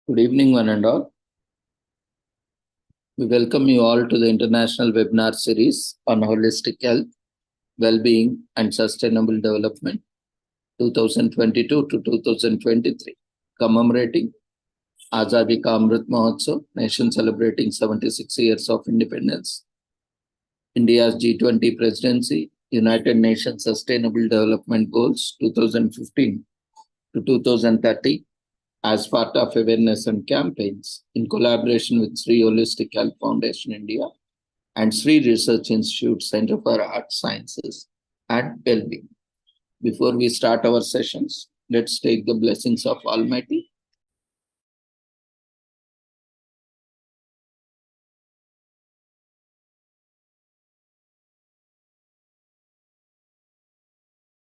Good evening, one and all. We welcome you all to the international webinar series on holistic health, well-being, and sustainable development 2022 to 2023, commemorating Azadi Ka Amrit Mahotsav, nation celebrating 76 years of independence, India's G20 presidency, United Nations Sustainable Development Goals 2015 to 2030, as part of awareness and campaigns in collaboration with Sri Holistic Health Foundation India and Sri Research Institute Center for Art Sciences and Wellbeing. Before we start our sessions, let's take the blessings of Almighty.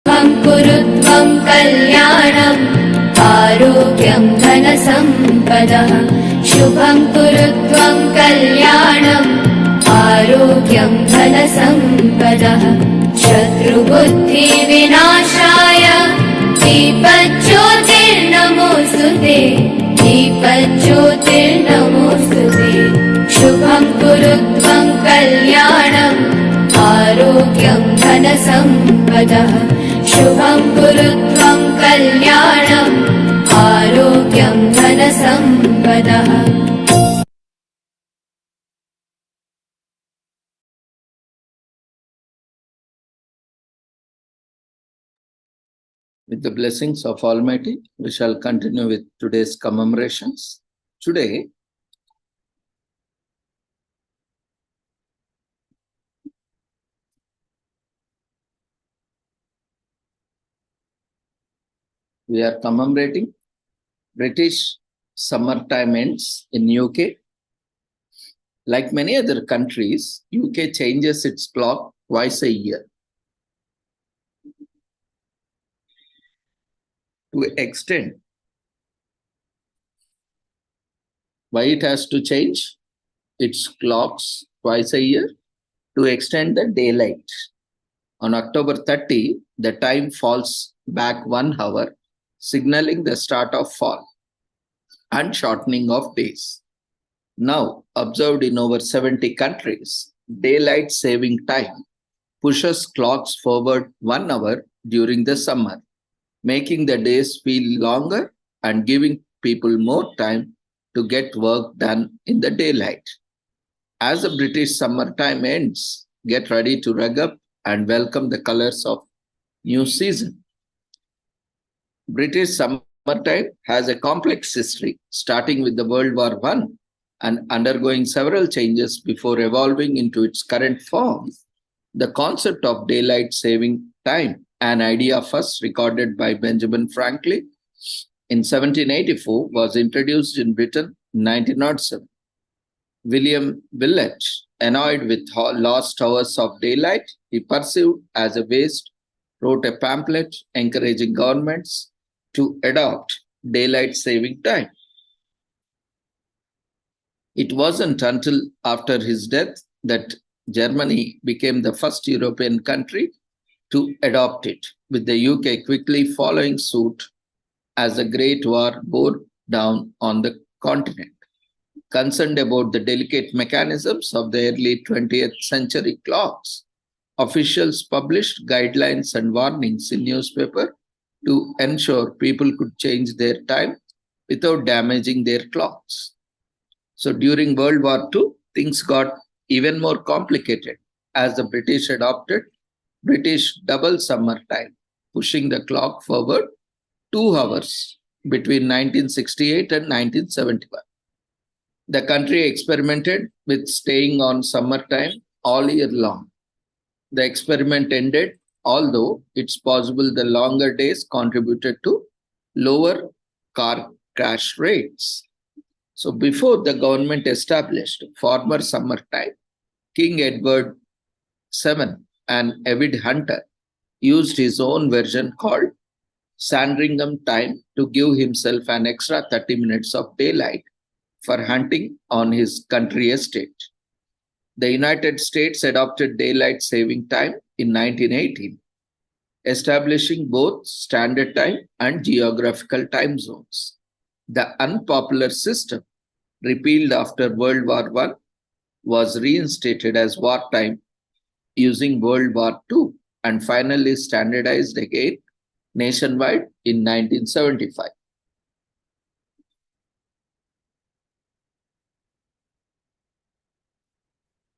Kurutvam kalyanam आरोग्यं धनसम्पदः शुभं कुरुत्वं कल्याणम् आरोग्यं धनसम्पदः शत्रुबुद्धिविनाशाय दीपज्योतिर्नमोऽस्तुते दीपज्योतिर्नमोऽस्तुते शुभं कुरुत्वं कल्याणम् आरोग्यं धनसम्पदः शुभं कुरुत्वं कल्याणम् आरोग्यं धनसम्पदः. With the blessings of Almighty, we shall continue with today's commemorations. Today, we are commemorating British summertime ends in UK. Like many other countries, UK changes its clock twice a year. To extend. Why it has to change its clocks twice a year? To extend the daylight. On October 30, the time falls back 1 hour, signaling the start of fall and shortening of days. Now, observed in over 70 countries, daylight saving time pushes clocks forward 1 hour during the summer, making the days feel longer and giving people more time to get work done in the daylight. As the British summertime ends, get ready to rug up and welcome the colors of new season. British summertime has a complex history, starting with the World War I and undergoing several changes before evolving into its current form. The concept of daylight saving time, an idea first recorded by Benjamin Franklin in 1784, was introduced in Britain in 1907. William Willett, annoyed with lost hours of daylight he perceived as a waste, wrote a pamphlet encouraging governments to adopt daylight saving time. It wasn't until after his death that Germany became the first European country to adopt it, with the UK quickly following suit as the Great War bore down on the continent. Concerned about the delicate mechanisms of the early 20th century clocks, officials published guidelines and warnings in newspaper to ensure people could change their time without damaging their clocks. So during World War II, things got even more complicated as the British adopted British double summer time, pushing the clock forward 2 hours between 1968 and 1971. The country experimented with staying on summertime all year long. The experiment ended, although it's possible the longer days contributed to lower car crash rates. So before the government established former summertime, King Edward VII, an avid hunter, used his own version called Sandringham time to give himself an extra 30 minutes of daylight for hunting on his country estate. The United States adopted daylight saving time in 1918, establishing both standard time and geographical time zones. The unpopular system, repealed after World War I, was reinstated as wartime using World War II and finally standardized again nationwide in 1975.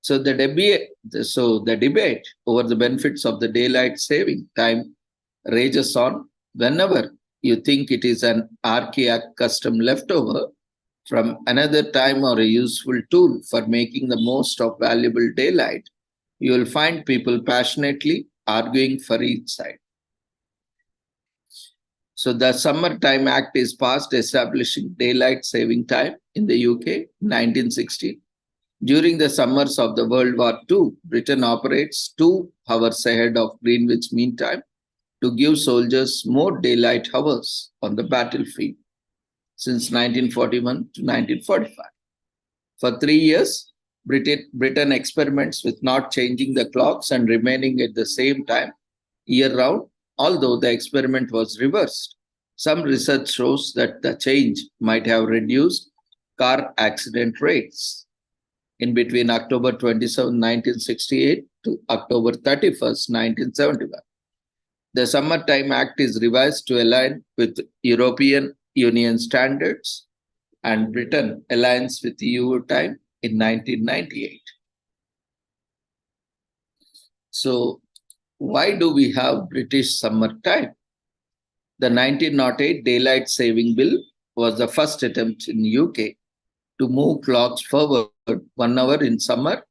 The debate over the benefits of the daylight saving time rages on. Whenever you think it is an archaic custom leftover from another time or a useful tool for making the most of valuable daylight, you will find people passionately arguing for each side. So the Summertime Act is passed establishing daylight saving time in the UK 1960. During the summers of the World War II, Britain operates 2 hours ahead of Greenwich Mean Time to give soldiers more daylight hours on the battlefield since 1941 to 1945. For 3 years, Britain experiments with not changing the clocks and remaining at the same time year round, although the experiment was reversed. Some research shows that the change might have reduced car accident rates. In between October 27, 1968 to October 31st, 1971. The Summertime Act is revised to align with European Union standards and Britain aligns with EU time in 1998. So, why do we have British summertime? The 1908 Daylight Saving Bill was the first attempt in UK to move clocks forward 1 hour in summer.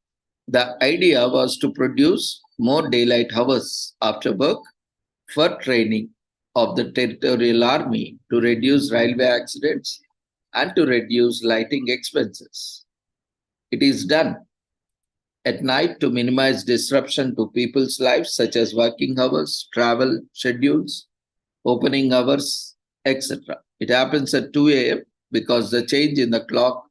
The idea was to produce more daylight hours after work for training of the Territorial Army to reduce railway accidents and to reduce lighting expenses. It is done at night to minimize disruption to people's lives, such as working hours, travel schedules, opening hours, etc. It happens at 2 a.m. because the change in the clock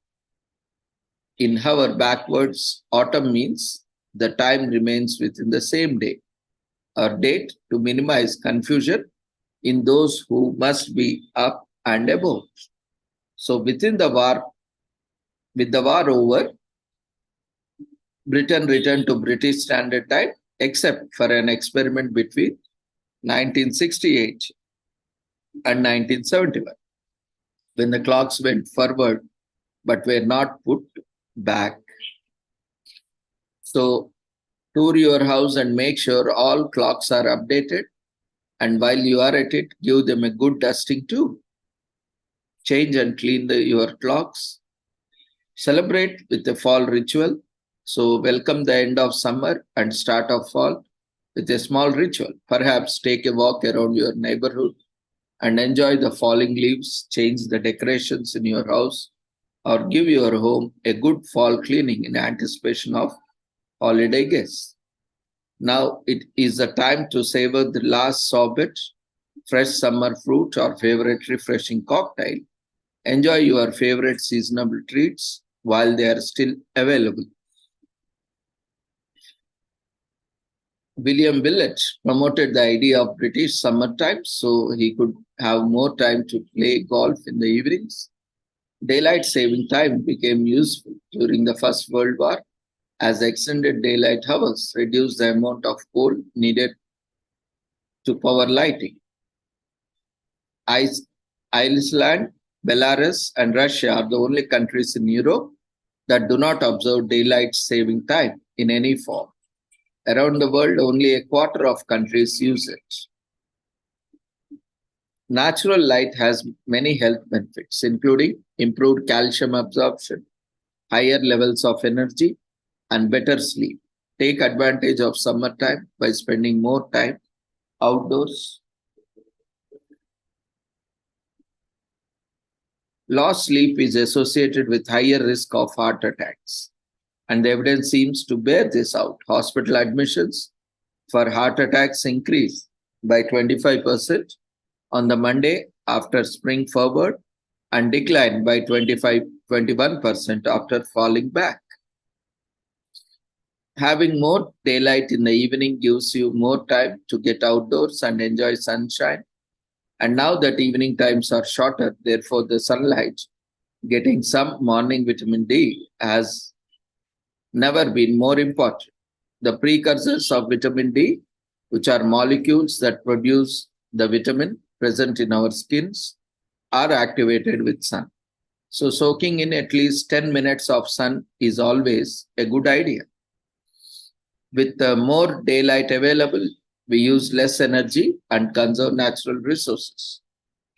in hour backwards autumn means the time remains within the same day or date to minimize confusion in those who must be up and about. So with the war over, Britain returned to British Standard Time except for an experiment between 1968 and 1971 when the clocks went forward but were not put back. So tour your house and make sure all clocks are updated. And while you are at it, give them a good dusting too. Change and clean your clocks. Celebrate with a fall ritual. So welcome the end of summer and start of fall with a small ritual. Perhaps take a walk around your neighborhood and enjoy the falling leaves. Change the decorations in your house or give your home a good fall cleaning in anticipation of holiday guests. Now it is the time to savor the last sorbet, fresh summer fruit or favorite refreshing cocktail. Enjoy your favorite seasonal treats while they are still available. William Willett promoted the idea of British summertime so he could have more time to play golf in the evenings. Daylight saving time became useful during the First World War as extended daylight hours reduced the amount of coal needed to power lighting. Iceland, Belarus, and Russia are the only countries in Europe that do not observe daylight saving time in any form. Around the world, only a quarter of countries use it. Natural light has many health benefits, including improved calcium absorption, higher levels of energy, and better sleep. Take advantage of summertime by spending more time outdoors. Lost sleep is associated with higher risk of heart attacks, and the evidence seems to bear this out. Hospital admissions for heart attacks increase by 25% on the Monday after spring forward and decline by 21% after falling back. Having more daylight in the evening gives you more time to get outdoors and enjoy sunshine And now that evening times are shorter, therefore the sunlight, getting some morning vitamin D has never been more important. The precursors of vitamin D, which are molecules that produce the vitamin present in our skins, are activated with sun. So, soaking in at least 10 minutes of sun is always a good idea. With more daylight available, we use less energy and conserve natural resources.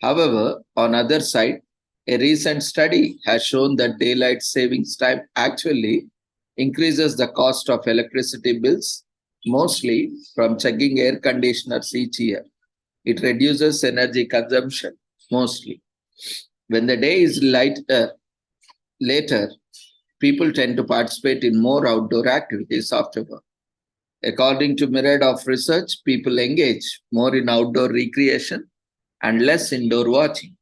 However, on other side, a recent study has shown that daylight savings time actually increases the cost of electricity bills, mostly from checking air conditioners each year. It reduces energy consumption mostly. When the day is later, people tend to participate in more outdoor activities afterward. According to myriad of research, people engage more in outdoor recreation and less indoor watching.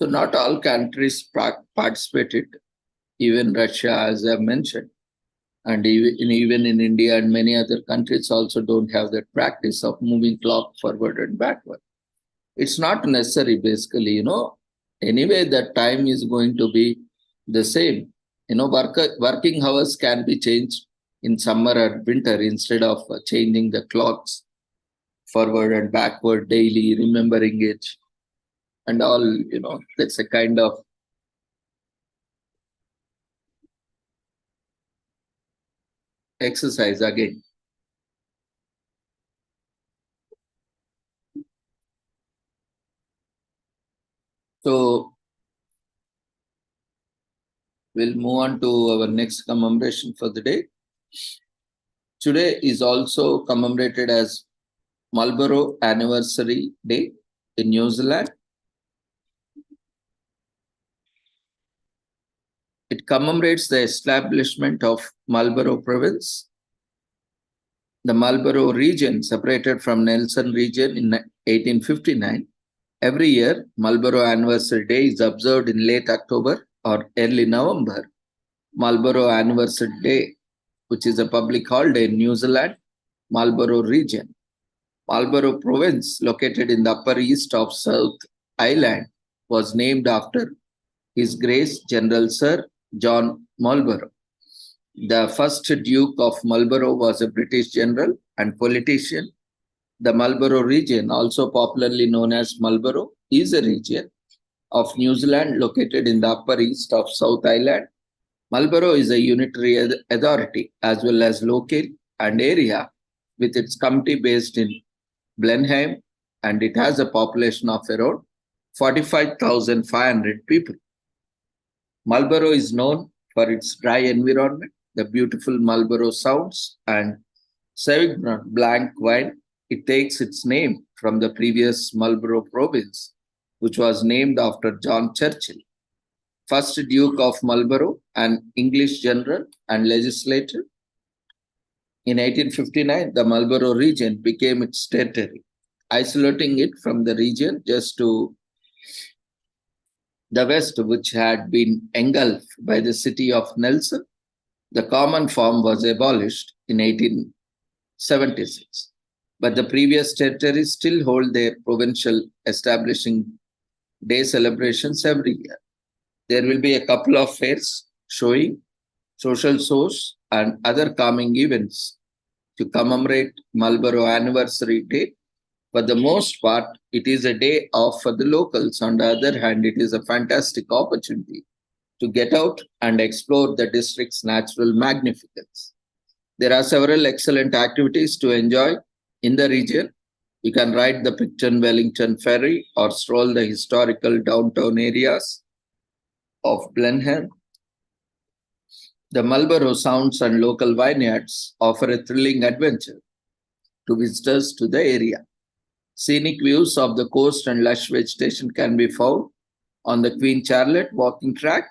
So not all countries participated, even Russia, as I mentioned, and even in India and many other countries also don't have that practice of moving clock forward and backward. It's not necessary, basically, Anyway, the time is going to be the same. Working hours can be changed in summer or winter instead of changing the clocks forward and backward daily, remembering it and all, that's a kind of exercise again. So we'll move on to our next commemoration for the day. Today is also commemorated as Marlborough Anniversary Day in New Zealand. It commemorates the establishment of Marlborough Province. The Marlborough region separated from Nelson region in 1859. Every year, Marlborough Anniversary Day is observed in late October or early November. Marlborough Anniversary Day, which is a public holiday in New Zealand, Marlborough region. Marlborough Province, located in the upper east of South Island, was named after His Grace General Sir John Marlborough. The first Duke of Marlborough was a British general and politician. The Marlborough region, also popularly known as Marlborough, is a region of New Zealand located in the upper east of South Island. Marlborough is a unitary authority as well as local and area, with its county based in Blenheim, and it has a population of around 45,500 people. Marlborough is known for its dry environment, the beautiful Marlborough Sounds, and Sauvignon Blanc wine. It takes its name from the previous Marlborough province, which was named after John Churchill, first Duke of Marlborough, an English general and legislator. In 1859, the Marlborough region became its territory, isolating it from the region just to the west, which had been engulfed by the city of Nelson. The common form was abolished in 1876, but the previous territories still hold their provincial establishing day celebrations every year. There will be a couple of fairs showing social shows and other calming events to commemorate Marlborough Anniversary Day. For the most part, it is a day off for the locals. On the other hand, it is a fantastic opportunity to get out and explore the district's natural magnificence. There are several excellent activities to enjoy in the region. You can ride the Picton Wellington Ferry or stroll the historical downtown areas of Blenheim. The Marlborough Sounds and local vineyards offer a thrilling adventure to visitors to the area. Scenic views of the coast and lush vegetation can be found on the Queen Charlotte walking track.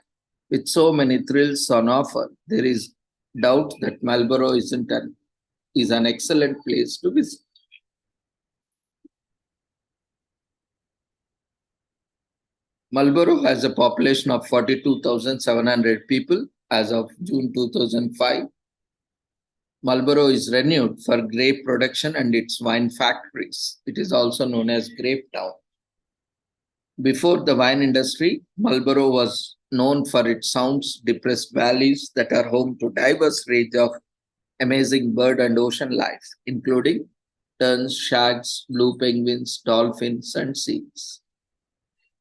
With so many thrills on offer, there is doubt that Marlborough is an excellent place to visit. Marlborough has a population of 42,700 people as of June 2005. Marlborough is renowned for grape production and its wine factories. It is also known as Grape Town. Before the wine industry, Marlborough was known for its sounds, depressed valleys that are home to diverse range of amazing bird and ocean life, including terns, shags, blue penguins, dolphins, and seals.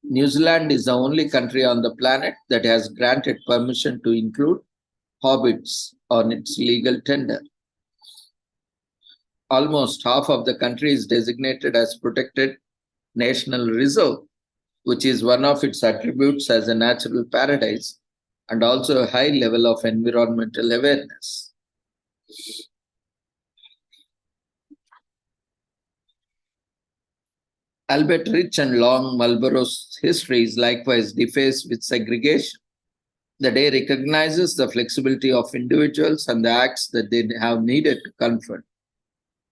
New Zealand is the only country on the planet that has granted permission to include hobbits on its legal tender. Almost half of the country is designated as protected national reserve, which is one of its attributes as a natural paradise and also a high level of environmental awareness. Albeit rich and long, Marlborough's history is likewise defaced with segregation. The day recognizes the flexibility of individuals and the acts that they have needed to confront.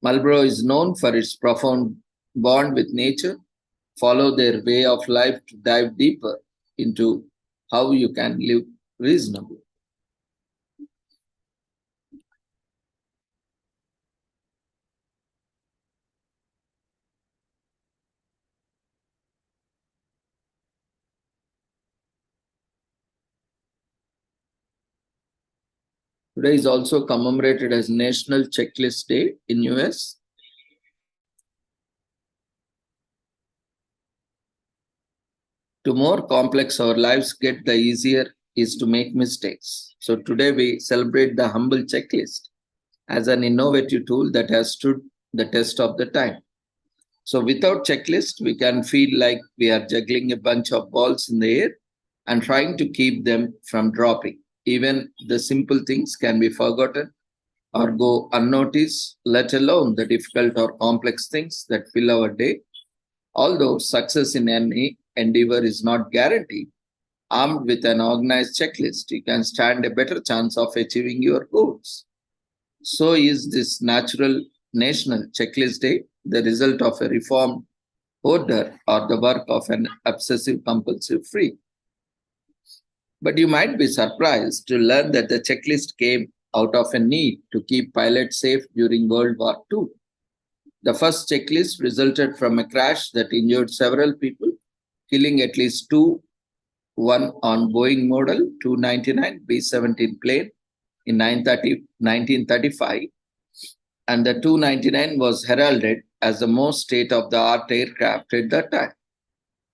Marlborough is known for its profound bond with nature. Follow their way of life to dive deeper into how you can live reasonably. Today is also commemorated as National Checklist Day in US. To more complex our lives get, the easier is to make mistakes. So today we celebrate the humble checklist as an innovative tool that has stood the test of the time. So without checklist, we can feel like we are juggling a bunch of balls in the air and trying to keep them from dropping. Even the simple things can be forgotten or go unnoticed, let alone the difficult or complex things that fill our day. Although success in any endeavor is not guaranteed, armed with an organized checklist, you can stand a better chance of achieving your goals. So is this natural National Checklist Day the result of a reformed order or the work of an obsessive compulsive freak? But you might be surprised to learn that the checklist came out of a need to keep pilots safe during World War II. The first checklist resulted from a crash that injured several people, killing at least one on Boeing model 299 B-17 plane in 1935, and the 299 was heralded as the most state-of-the-art aircraft at that time.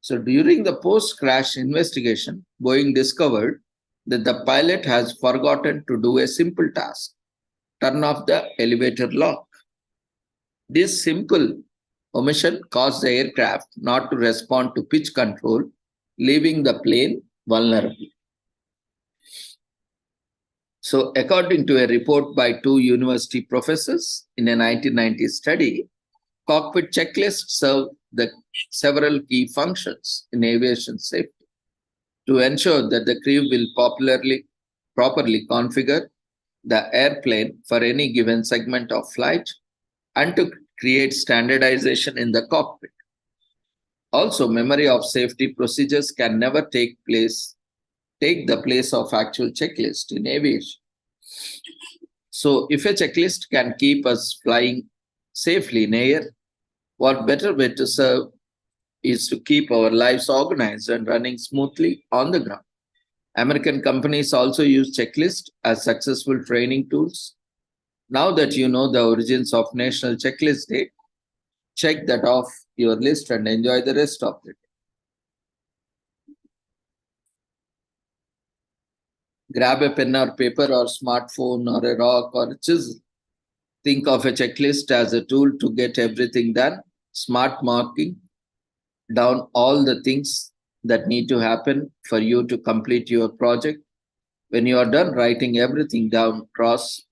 So during the post-crash investigation, Boeing discovered that the pilot has forgotten to do a simple task: turn off the elevator lock. This simple omission caused the aircraft not to respond to pitch control, leaving the plane vulnerable. So, according to a report by two university professors in a 1990 study, cockpit checklists serve several key functions in aviation safety: to ensure that the crew will properly configure the airplane for any given segment of flight, and to create standardization in the cockpit. Also, memory of safety procedures can never take the place of actual checklist in aviation. So, if a checklist can keep us flying safely in air, what better way to serve is to keep our lives organized and running smoothly on the ground. American companies also use checklists as successful training tools. Now that you know the origins of National Checklist Day, check that off your list and enjoy the rest of it. Grab a pen or paper or smartphone or a rock or a chisel. Think of a checklist as a tool to get everything done. Smart marking down all the things that need to happen for you to complete your project. When you are done writing everything down,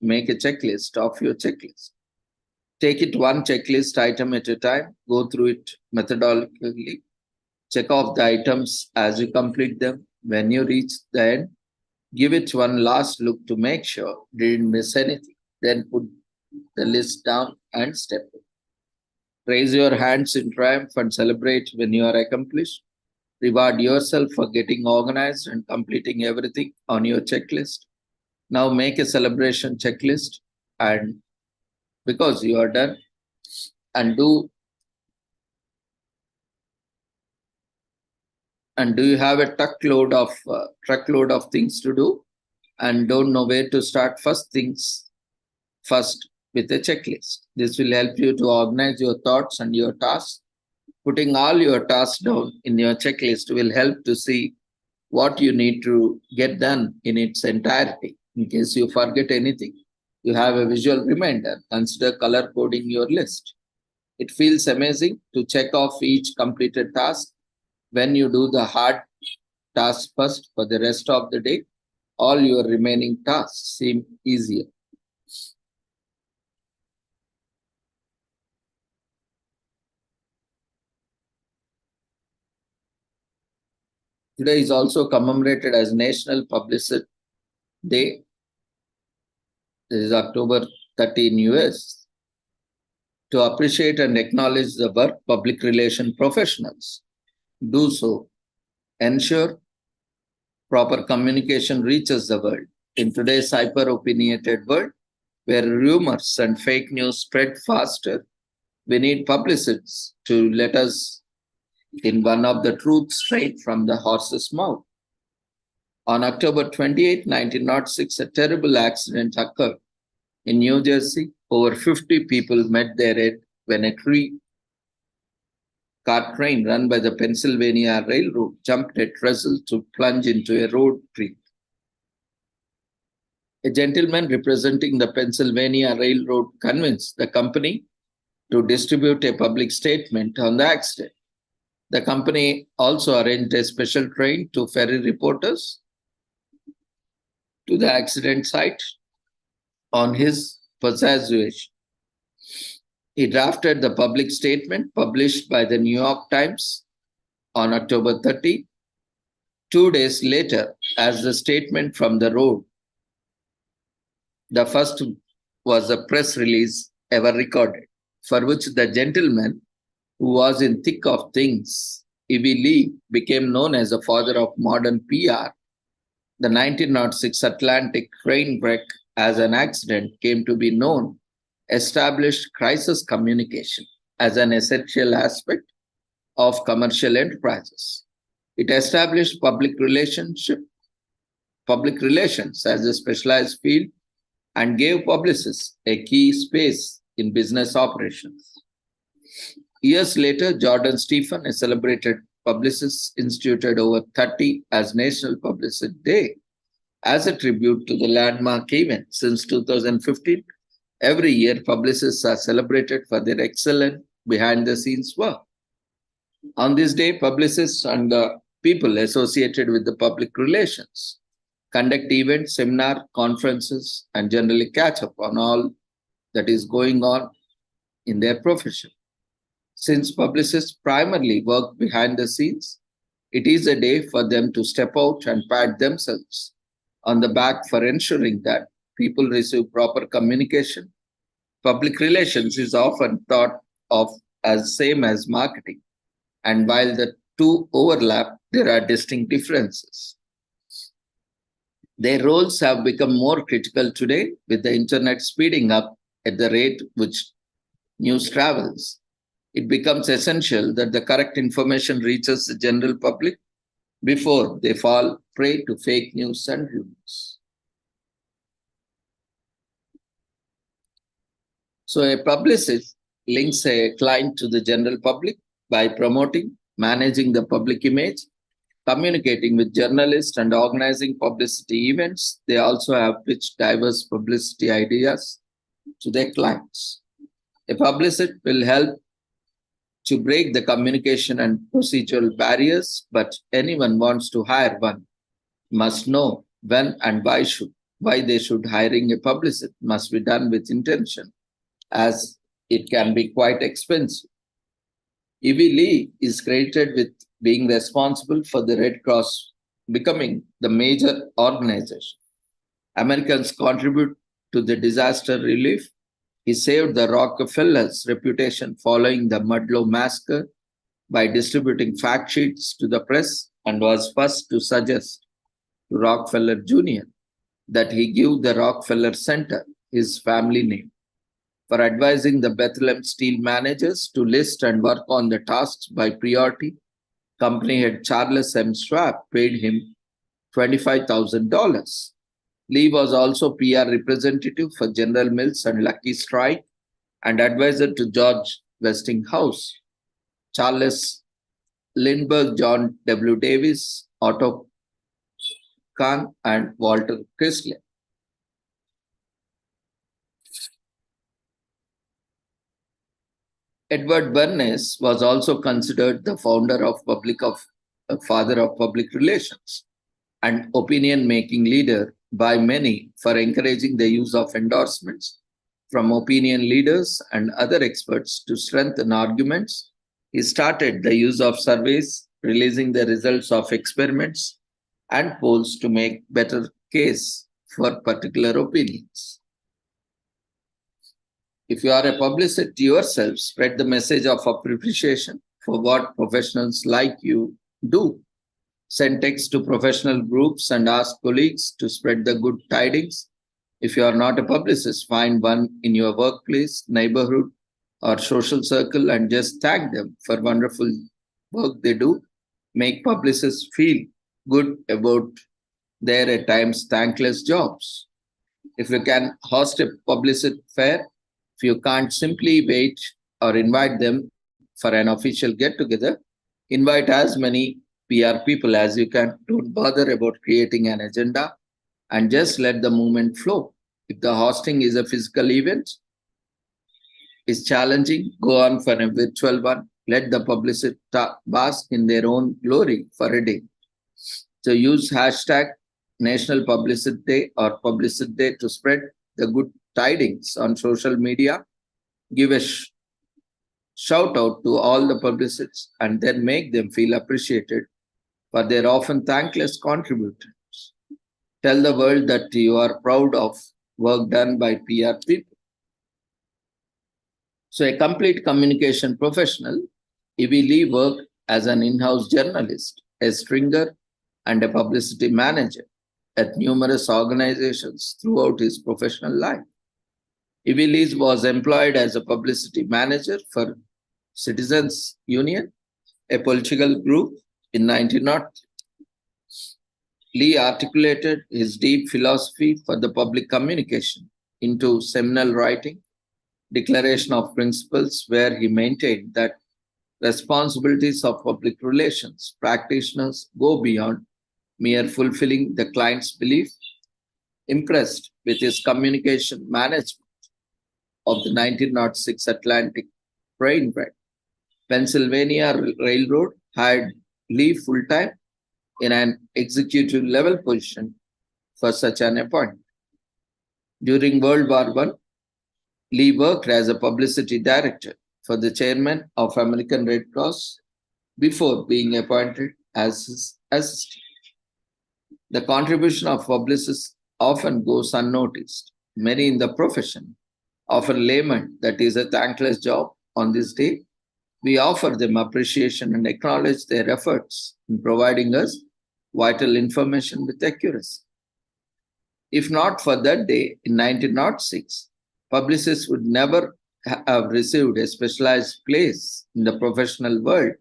make a checklist of your checklist. Take it one checklist item at a time, go through it methodically, check off the items as you complete them. When you reach the end, Give it one last look to make sure you didn't miss anything. Then put the list down and step in. Raise your hands in triumph and celebrate when you are accomplished. Reward yourself for getting organized and completing everything on your checklist. Now make a celebration checklist, and because you are done, and do you have a truckload of things to do and don't know where to start? First things first, with a checklist. This will help you to organize your thoughts and your tasks. Putting all your tasks down in your checklist will help to see what you need to get done in its entirety. In case you forget anything, you have a visual reminder. Consider color coding your list. It feels amazing to check off each completed task. When you do the hard task first for the rest of the day, all your remaining tasks seem easier. Today is also commemorated as National Publicist Day. This is October 30 in US. To appreciate and acknowledge the work public relation professionals do so. Ensure proper communication reaches the world. In today's hyper-opinionated world, where rumors and fake news spread faster, we need publicists to let us in one of the truths straight from the horse's mouth. On October 28, 1906, a terrible accident occurred in New Jersey. Over 50 people met their end when a car train run by the Pennsylvania Railroad jumped a trestle to plunge into a road creek. A gentleman representing the Pennsylvania Railroad convinced the company to distribute a public statement on the accident. The company also arranged a special train to ferry reporters to the accident site on his persuasion. He drafted the public statement published by the New York Times on October 30. 2 days later, as the statement from the road, the first was a press release ever recorded, for which the gentleman who was in thick of things, E.V. Lee, became known as the father of modern PR. The 1906 Atlantic train wreck as an accident came to be known, established crisis communication as an essential aspect of commercial enterprises. It established public relations as a specialized field and gave publicists a key space in business operations. Years later, Jordan Stephen, a celebrated publicist, instituted over 30 as National Publicist Day as a tribute to the landmark event. Since 2015, every year publicists are celebrated for their excellent behind-the-scenes work. On this day, publicists and the people associated with the public relations conduct events, seminar, conferences, and generally catch up on all that is going on in their profession. Since publicists primarily work behind the scenes, it is a day for them to step out and pat themselves on the back for ensuring that people receive proper communication. Public relations is often thought of as same as marketing, and while the two overlap, there are distinct differences. Their roles have become more critical today with the internet speeding up at the rate which news travels. It becomes essential that the correct information reaches the general public before they fall prey to fake news and rumors. So a publicist links a client to the general public by promoting, managing the public image, communicating with journalists, and organizing publicity events. They also have pitched diverse publicity ideas to their clients. A publicist will help to break the communication and procedural barriers, but anyone wants to hire one must know when and why they should. Hiring a publicist must be done with intention, as it can be quite expensive. E.V. Lee is credited with being responsible for the Red Cross becoming the major organization. Americans contribute to the disaster relief. He saved the Rockefeller's reputation following the Mudlow massacre by distributing fact sheets to the press and was first to suggest to Rockefeller Jr. that he give the Rockefeller Center his family name. For advising the Bethlehem steel managers to list and work on the tasks by priority, company head Charles M. Schwab paid him $25,000. Lee was also PR representative for General Mills and Lucky Strike and advisor to George Westinghouse, Charles Lindbergh, John W. Davis, Otto Kahn, and Walter Chrysler. Edward Bernays was also considered the father of public relations and opinion-making leader by many for encouraging the use of endorsements from opinion leaders and other experts to strengthen arguments. He started the use of surveys, releasing the results of experiments and polls to make better case for particular opinions. If you are a publicist yourself, spread the message of appreciation for what professionals like you do. Send texts to professional groups and ask colleagues to spread the good tidings. If you are not a publicist, find one in your workplace, neighborhood, or social circle and just thank them for wonderful work they do. Make publicists feel good about their at times thankless jobs. If you can host a publicist fair, if you can't simply wait or invite them for an official get together, invite as many PR people as you can. Don't bother about creating an agenda and just let the movement flow. If the hosting is a physical event, is challenging, go on for a virtual one. Let the publicist bask in their own glory for a day. So use hashtag National Publicity Day or Publicity Day to spread the good tidings on social media. Give a shout out to all the publicists and then make them feel appreciated for their often thankless contributors. Tell the world that you are proud of work done by PR people. So a complete communication professional, E.V. Lee worked as an in-house journalist, a stringer, and a publicity manager at numerous organizations throughout his professional life. E.V. Lee was employed as a publicity manager for Citizens Union, a political group, in 1900. Lee articulated his deep philosophy for the public communication into seminal writing, Declaration of Principles, where he maintained that responsibilities of public relations practitioners go beyond mere fulfilling the client's belief. Impressed with his communication management of the 1906 Atlantic train wreck, Pennsylvania Railroad hired Lee full-time in an executive level position for such an appointment. During World War I, Lee worked as a publicity director for the chairman of American Red Cross before being appointed as his assistant. The contribution of publicists often goes unnoticed. Many in the profession offer lament that is a thankless job. On this day, we offer them appreciation and acknowledge their efforts in providing us vital information with accuracy. If not for that day in 1906, publicists would never have received a specialized place in the professional world.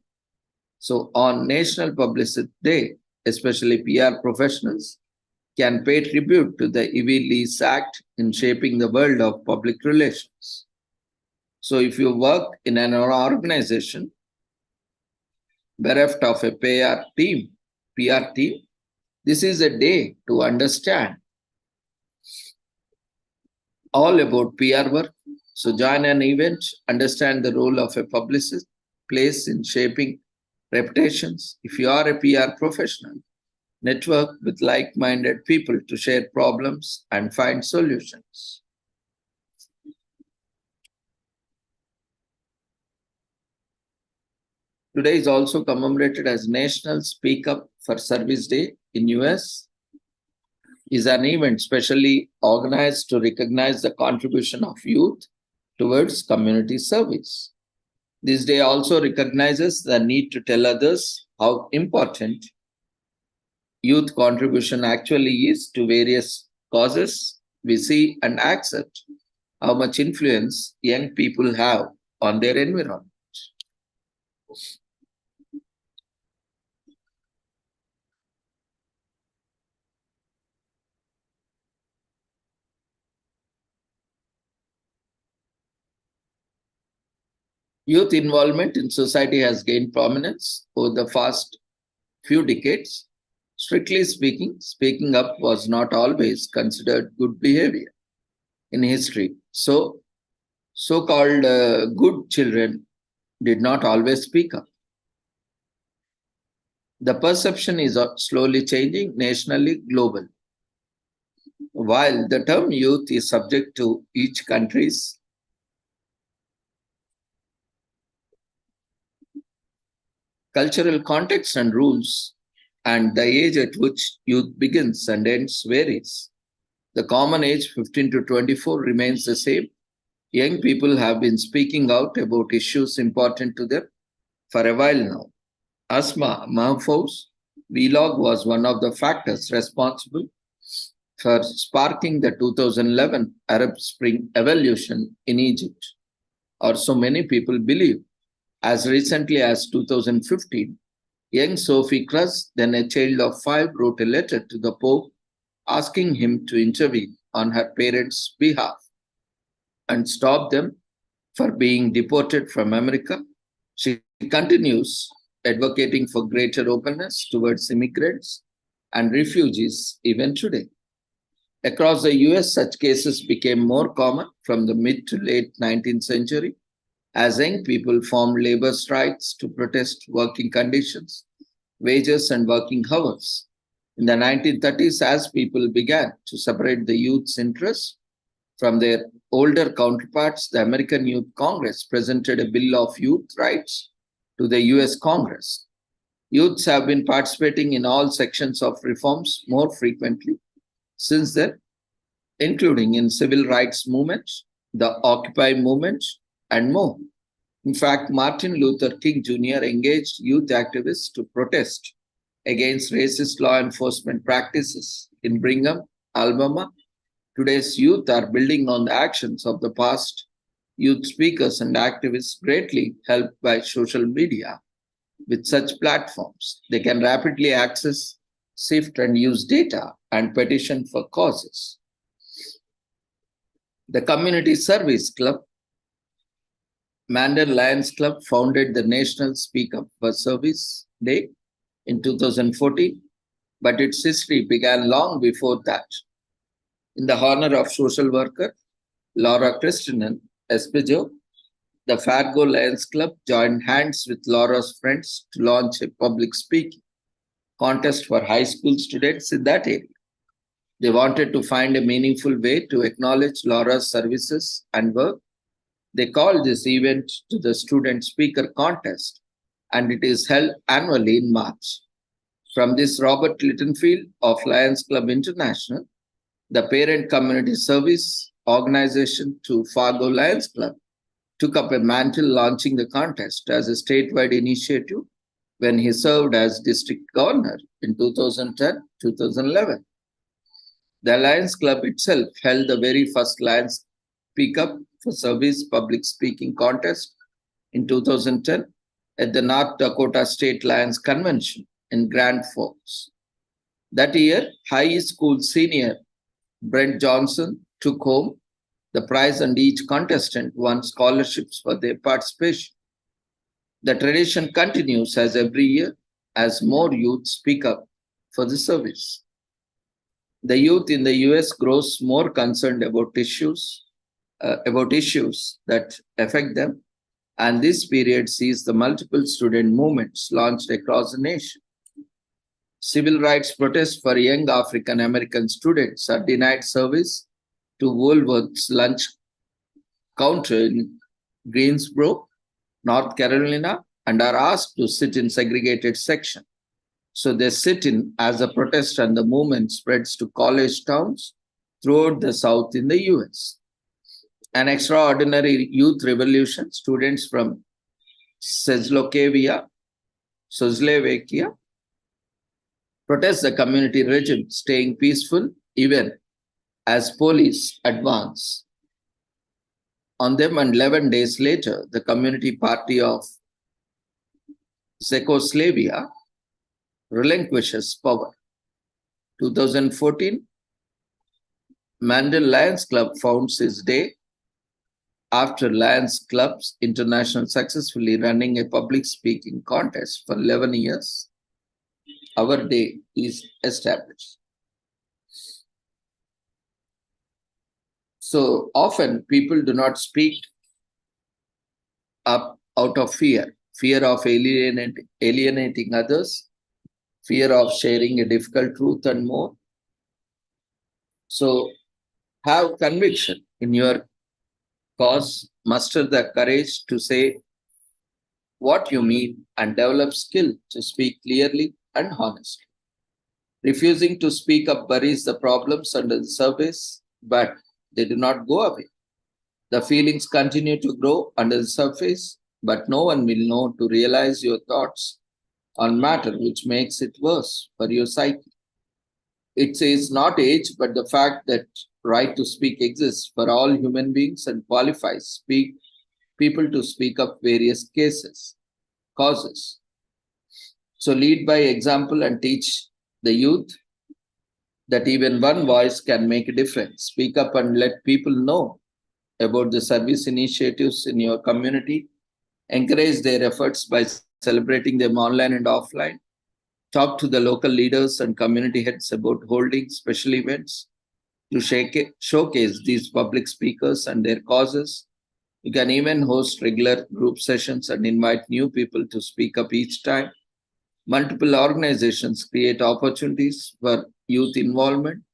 So on National Publicity Day, especially PR professionals can pay tribute to the E.V. Lee's act in shaping the world of public relations. So if you work in an organization bereft of a PR team, this is a day to understand all about PR work. So join an event, understand the role of a publicist, place in shaping reputations. If you are a PR professional, network with like-minded people to share problems and find solutions. Today is also commemorated as National Speak Up for Service Day in US. Is an event specially organized to recognize the contribution of youth towards community service. This day also recognizes the need to tell others how important youth contribution actually is to various causes. We see and accept how much influence young people have on their environment. Youth involvement in society has gained prominence over the past few decades. Strictly speaking, speaking up was not always considered good behavior in history. So-called good children did not always speak up. The perception is slowly changing nationally, global. While the term youth is subject to each country's cultural context and rules, and the age at which youth begins and ends varies. The common age, 15 to 24, remains the same. Young people have been speaking out about issues important to them for a while now. Asma Mahfouz vlog was one of the factors responsible for sparking the 2011 Arab Spring evolution in Egypt, or so many people believe. As recently as 2015, young Sophie Krus, then a child of 5, wrote a letter to the Pope asking him to intervene on her parents' behalf and stop them for being deported from America. She continues advocating for greater openness towards immigrants and refugees even today. Across the US, such cases became more common from the mid to late 19th century as young people formed labor strikes to protest working conditions, wages, and working hours. In the 1930s, as people began to separate the youth's interests from their older counterparts, the American Youth Congress presented a Bill of Youth Rights to the US Congress. Youths have been participating in all sections of reforms more frequently since then, including in civil rights movements, the Occupy movement, and more. In fact, Martin Luther King Jr. engaged youth activists to protest against racist law enforcement practices in Brigham, Alabama. Today's youth are building on the actions of the past. Youth speakers and activists greatly helped by social media. With such platforms, they can rapidly access, sift, and use data and petition for causes. The Community Service Club, Mandan Lions Club, founded the National Speak Up for Service Day in 2014, but its history began long before that. In the honor of social worker Laura Christinen Espejo, the Fargo Lions Club joined hands with Laura's friends to launch a public speaking contest for high school students in that area. They wanted to find a meaningful way to acknowledge Laura's services and work. They called this event to the Student Speaker Contest, and it is held annually in March. From this, Robert Littenfield of Lions Club International, the parent community service organization to Fargo Lions Club, took up a mantle launching the contest as a statewide initiative when he served as district governor in 2010-2011. The Lions Club itself held the very first Lions Speak Up for Service public speaking contest in 2010 at the North Dakota State Lions Convention in Grand Forks. That year, high school senior Brent Johnson took home the prize, and each contestant won scholarships for their participation. The tradition continues as every year as more youth speak up for the service. The youth in the US grows more concerned about issues that affect them, and this period sees the multiple student movements launched across the nation. Civil rights protests for young African American students are denied service to Woolworth's lunch counter in Greensboro, North Carolina, and are asked to sit in segregated section. So they sit in as a protest, and the movement spreads to college towns throughout the South in the US. An extraordinary youth revolution, students from Czechoslovakia protest the community regime, staying peaceful even as police advance on them, and 11 days later, the Community Party of Czechoslovakia relinquishes power. 2014, Mandel Lions Club founds its day after Lions Club's International successfully running a public speaking contest for 11 years. Our day is established. So often people do not speak up out of fear of alienating others, fear of sharing a difficult truth, and more. So have conviction in your cause, muster the courage to say what you mean, and develop skill to speak clearly and honestly. Refusing to speak up buries the problems under the surface, but they do not go away. The feelings continue to grow under the surface, but no one will know to realize your thoughts on matter, which makes it worse for your psyche. It says not age, but the fact that right to speak exists for all human beings and qualifies people to speak up various causes. So lead by example and teach the youth that even one voice can make a difference. Speak up and let people know about the service initiatives in your community. Encourage their efforts by celebrating them online and offline. Talk to the local leaders and community heads about holding special events to showcase these public speakers and their causes. You can even host regular group sessions and invite new people to speak up each time. Multiple organizations create opportunities for youth involvement.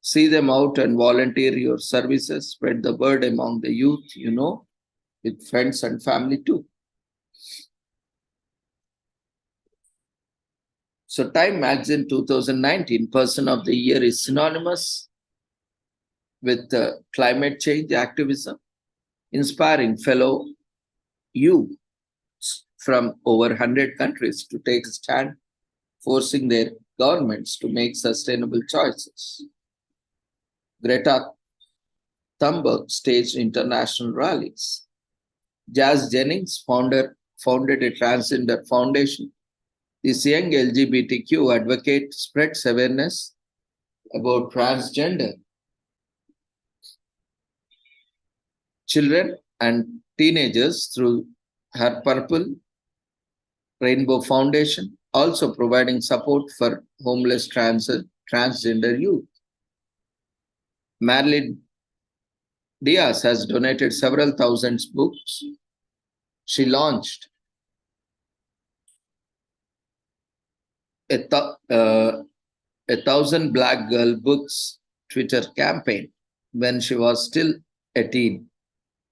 See them out and volunteer your services. Spread the word among the youth, with friends and family too. So Time Magazine 2019 Person of the Year is synonymous with climate change activism, inspiring fellow youth from over 100 countries to take a stand, forcing their governments to make sustainable choices. Greta Thunberg staged international rallies. Jazz Jennings founded a transgender foundation. This young LGBTQ advocate spreads awareness about transgender children and teenagers through her Purple Rainbow Foundation, also providing support for homeless transgender youth. Marilyn Diaz has donated several thousand books. She launched a 1,000 Black Girl Books Twitter campaign when she was still a teen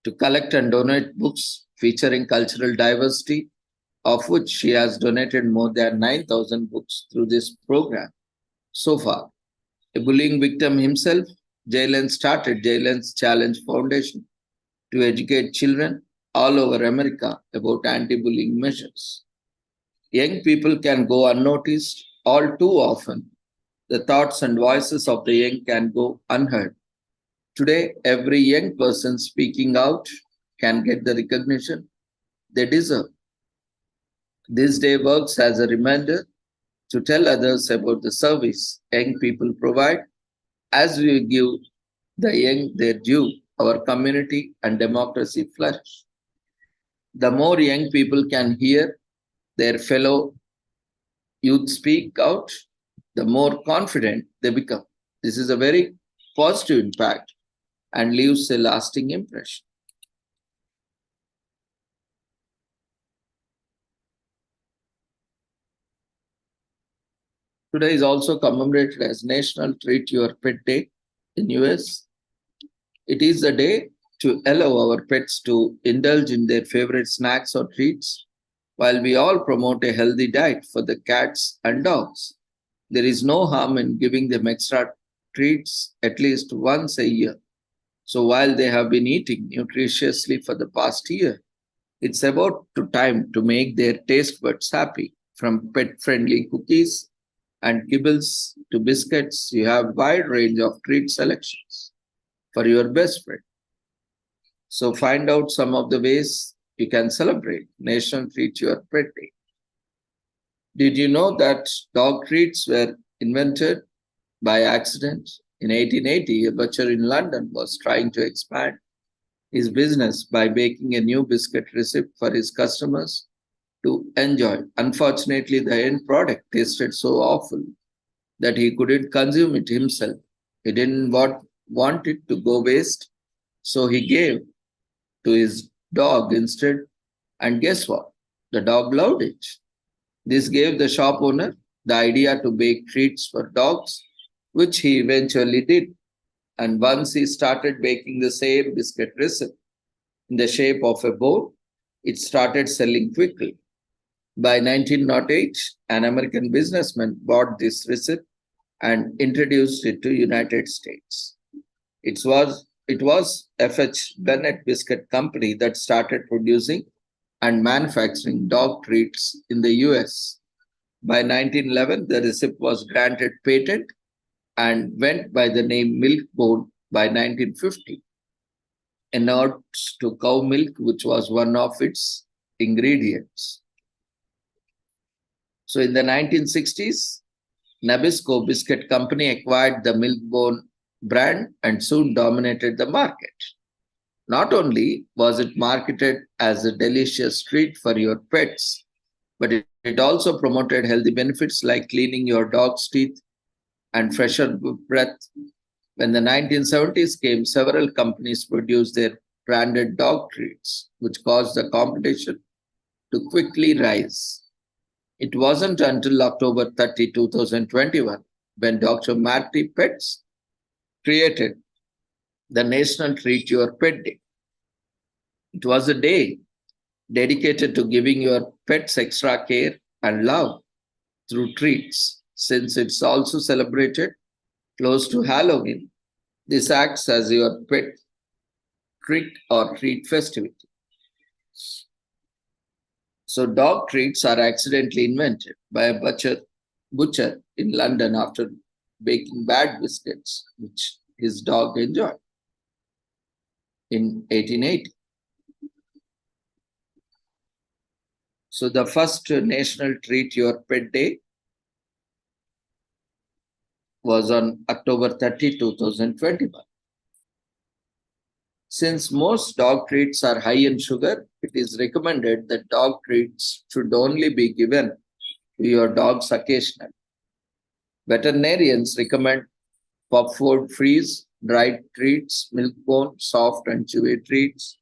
to collect and donate books featuring cultural diversity, of which she has donated more than 9,000 books through this program so far. A bullying victim himself, Jalen started Jalen's Challenge Foundation to educate children all over America about anti-bullying measures. Young people can go unnoticed all too often. The thoughts and voices of the young can go unheard. Today, every young person speaking out can get the recognition they deserve. This day works as a reminder to tell others about the service young people provide. As we give the young their due, our community and democracy flourish. The more young people can hear their fellow youth speak out, the more confident they become. This is a very positive impact and leaves a lasting impression. Today is also commemorated as National Treat Your Pet Day in US. It is a day to allow our pets to indulge in their favorite snacks or treats While we all promote a healthy diet for the cats and dogs, there is no harm in giving them extra treats at least once a year. So while they have been eating nutritiously for the past year, it's about time to make their taste buds happy. From pet-friendly cookies and kibbles to biscuits, you have wide range of treat selections for your best friend. So find out some of the ways you can celebrate National Treat Your Pet Day. Did you know that dog treats were invented by accident? In 1880, a butcher in London was trying to expand his business by baking a new biscuit recipe for his customers to enjoy. Unfortunately, the end product tasted so awful that he couldn't consume it himself. He didn't want it to go waste, so he gave to his dog instead. And guess what? The dog loved it. This gave the shop owner the idea to bake treats for dogs, which he eventually did. And once he started baking the same biscuit recipe in the shape of a bowl, it started selling quickly. By 1908, an American businessman bought this recipe and introduced it to United States. It was F.H. Bennett Biscuit Company that started producing and manufacturing dog treats in the US. By 1911, the recipe was granted patent and went by the name Milk Bone by 1950. A nod to cow milk, which was one of its ingredients. So in the 1960s, Nabisco Biscuit Company acquired the Milk-Bone brand and soon dominated the market. Not only was it marketed as a delicious treat for your pets, but it also promoted healthy benefits like cleaning your dog's teeth and fresher breath. When the 1970s came, several companies produced their branded dog treats, which caused the competition to quickly rise. It wasn't until October 30, 2021, when Dr. Marty Pets created the National Treat Your Pet Day. It was a day dedicated to giving your pets extra care and love through treats. Since it's also celebrated close to Halloween, this acts as your pet trick or treat festivity. So dog treats are accidentally invented by a butcher in London after baking bad biscuits, which his dog enjoyed in 1880. So the first National Treat Your Pet Day was on October 30, 2021. Since most dog treats are high in sugar, it is recommended that dog treats should only be given to your dogs occasionally. Veterinarians recommend pup food freeze, dried treats, milk bone, soft and chewy treats,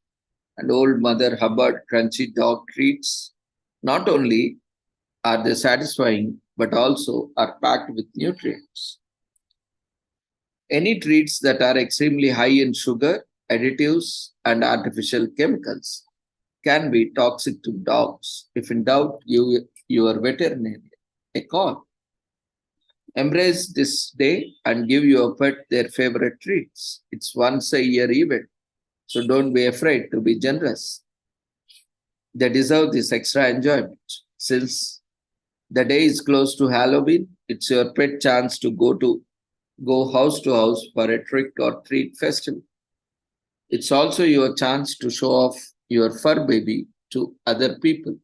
and Old Mother Hubbard crunchy dog treats. Not only are they satisfying, but also are packed with nutrients. Any treats that are extremely high in sugar, additives, and artificial chemicals can be toxic to dogs. If in doubt, give your veterinarian a call. Embrace this day and give your pet their favorite treats. It's once a year event, so don't be afraid to be generous. They deserve this extra enjoyment. Since the day is close to Halloween, it's your pet chance to go house to house for a trick or treat festival. It's also your chance to show off your fur baby to other people.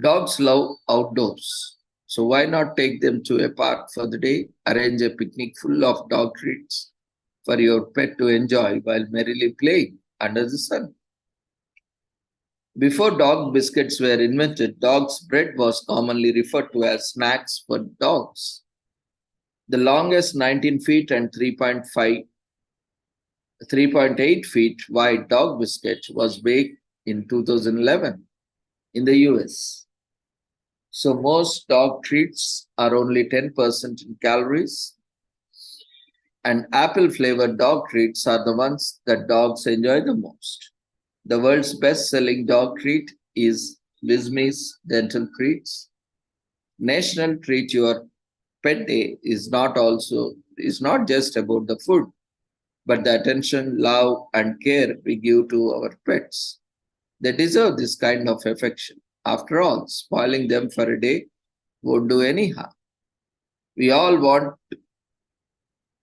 Dogs love outdoors, so why not take them to a park for the day? Arrange a picnic full of dog treats for your pet to enjoy while merrily playing under the sun. Before dog biscuits were invented, dog's bread was commonly referred to as snacks for dogs. The longest 19 feet and 3.8 feet wide dog biscuit was baked in 2011 in the US. So most dog treats are only 10% in calories, and apple flavored dog treats are the ones that dogs enjoy the most. The world's best-selling dog treat is Wismi's Dental Treats. National Treat Your Pet Day is not just about the food, but the attention, love, and care we give to our pets. They deserve this kind of affection. After all, spoiling them for a day won't do any harm. We all want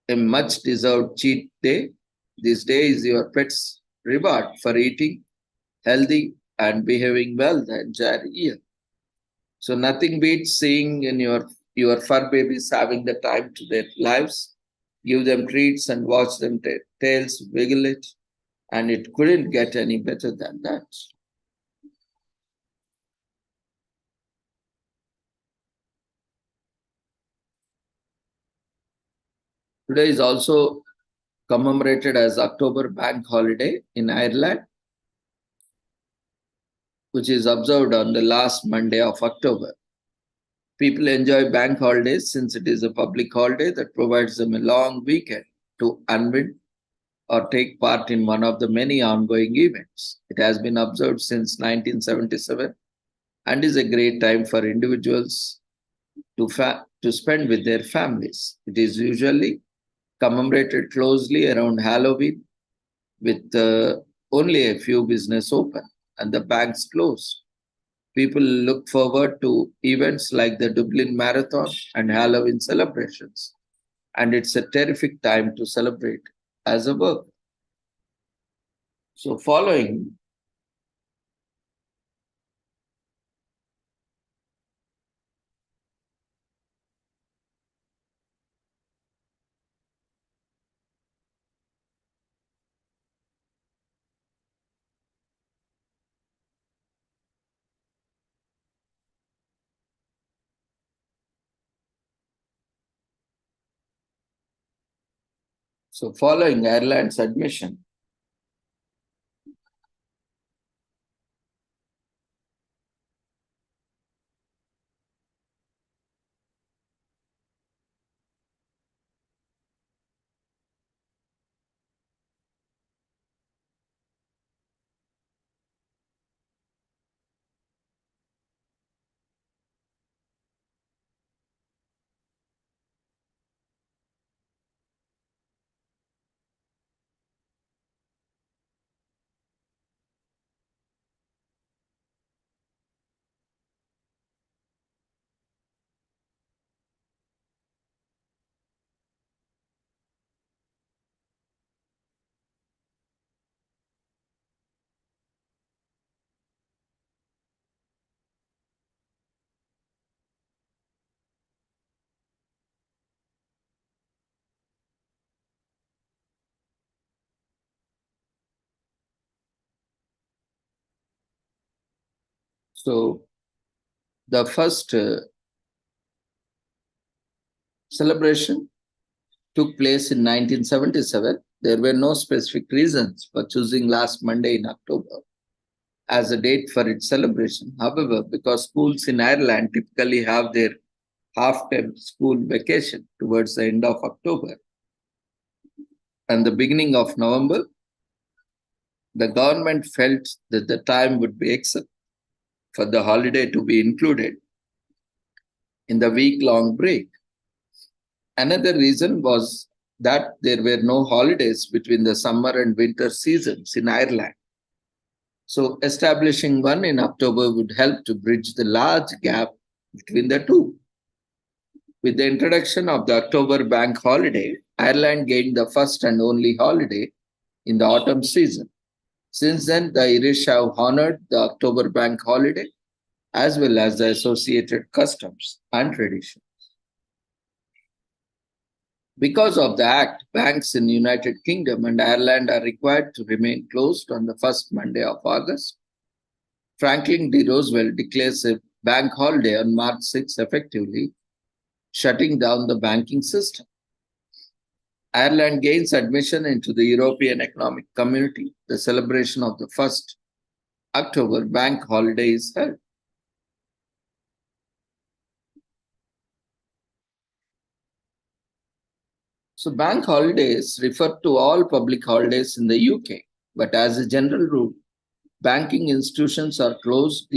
a much deserved cheat day. This day is your pet's reward for eating healthy and behaving well the entire year. So nothing beats seeing in your fur babies having the time to their lives. Give them treats and watch them tails wiggle it, and it couldn't get any better than that. Today is also commemorated as October Bank Holiday in Ireland, which is observed on the last Monday of October. People enjoy bank holidays since it is a public holiday that provides them a long weekend to unwind or take part in one of the many ongoing events. It has been observed since 1977 and is a great time for individuals to spend with their families. It is usually commemorated closely around Halloween with only a few business open and the banks closed. People look forward to events like the Dublin Marathon and Halloween celebrations, and it's a terrific time to celebrate as a work. So, following Ireland's admission, so the first celebration took place in 1977. There were no specific reasons for choosing last Monday in October as a date for its celebration. However, because schools in Ireland typically have their half-term school vacation towards the end of October and the beginning of November, the government felt that the time would be excellent for the holiday to be included in the week-long break. Another reason was that there were no holidays between the summer and winter seasons in Ireland. So establishing one in October would help to bridge the large gap between the two. With the introduction of the October bank holiday, Ireland gained the first and only holiday in the autumn season. Since then, the Irish have honored the October bank holiday as well as the associated customs and traditions. Because of the act, banks in the United Kingdom and Ireland are required to remain closed on the first Monday of August. Franklin D. Roosevelt declares a bank holiday on March 6, effectively shutting down the banking system. Ireland gains admission into the European Economic Community. The celebration of the first October bank holiday is held. So bank holidays refer to all public holidays in the UK, but as a general rule, banking institutions are closed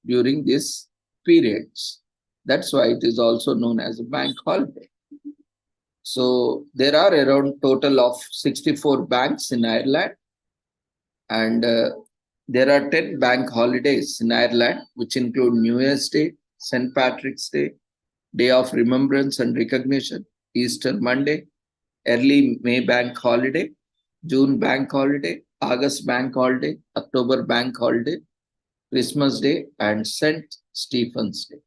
during these periods. That's why it is also known as a bank holiday. So there are around total of 64 banks in Ireland, and there are 10 bank holidays in Ireland, which include New Year's Day, St. Patrick's Day, Day of Remembrance and Recognition, Easter Monday, early May bank holiday, June bank holiday, August bank holiday, October bank holiday, Christmas Day, and St. Stephen's Day.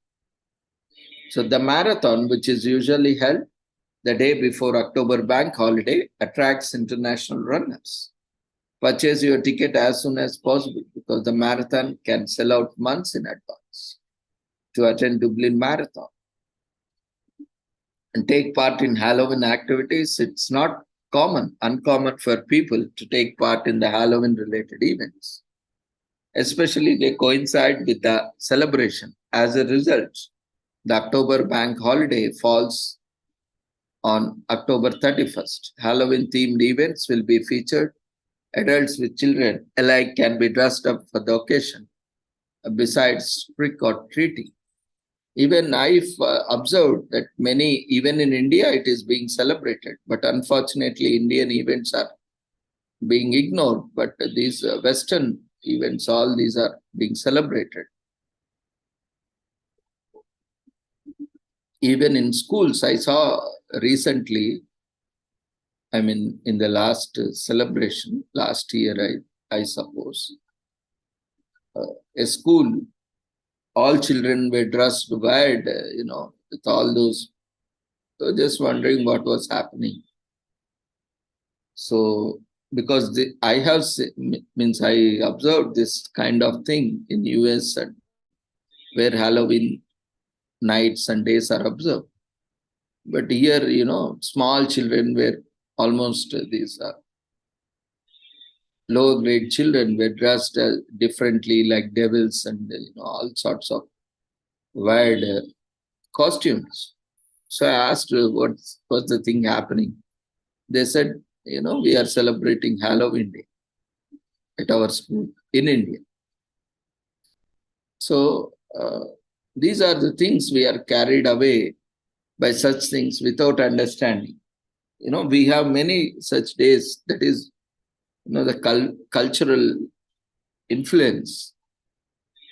So the marathon, which is usually held the day before October bank holiday, attracts international runners. Purchase your ticket as soon as possible because the marathon can sell out months in advance to attend Dublin Marathon and take part in Halloween activities. It's not uncommon for people to take part in the Halloween related events. Especially they coincide with the celebration. As a result, the October bank holiday falls on October 31st. Halloween themed events will be featured. Adults with children alike can be dressed up for the occasion, besides trick or treating. Even I've observed that many, even in India, it is being celebrated. But unfortunately, Indian events are being ignored. But these Western events, all these are being celebrated. Even in schools, I saw recently, I mean, in the last celebration, last year, I suppose, a school, all children were dressed weird, with all those. So just wondering what was happening. So, because I observed this kind of thing in US, and where Halloween nights and days are observed. But here, small children were almost these lower grade children were dressed differently like devils and all sorts of weird costumes. So I asked what's the thing happening. They said, we are celebrating Halloween Day at our school in India. So these are the things we are carried away by such things without understanding. We have many such days, that is, the cultural influence.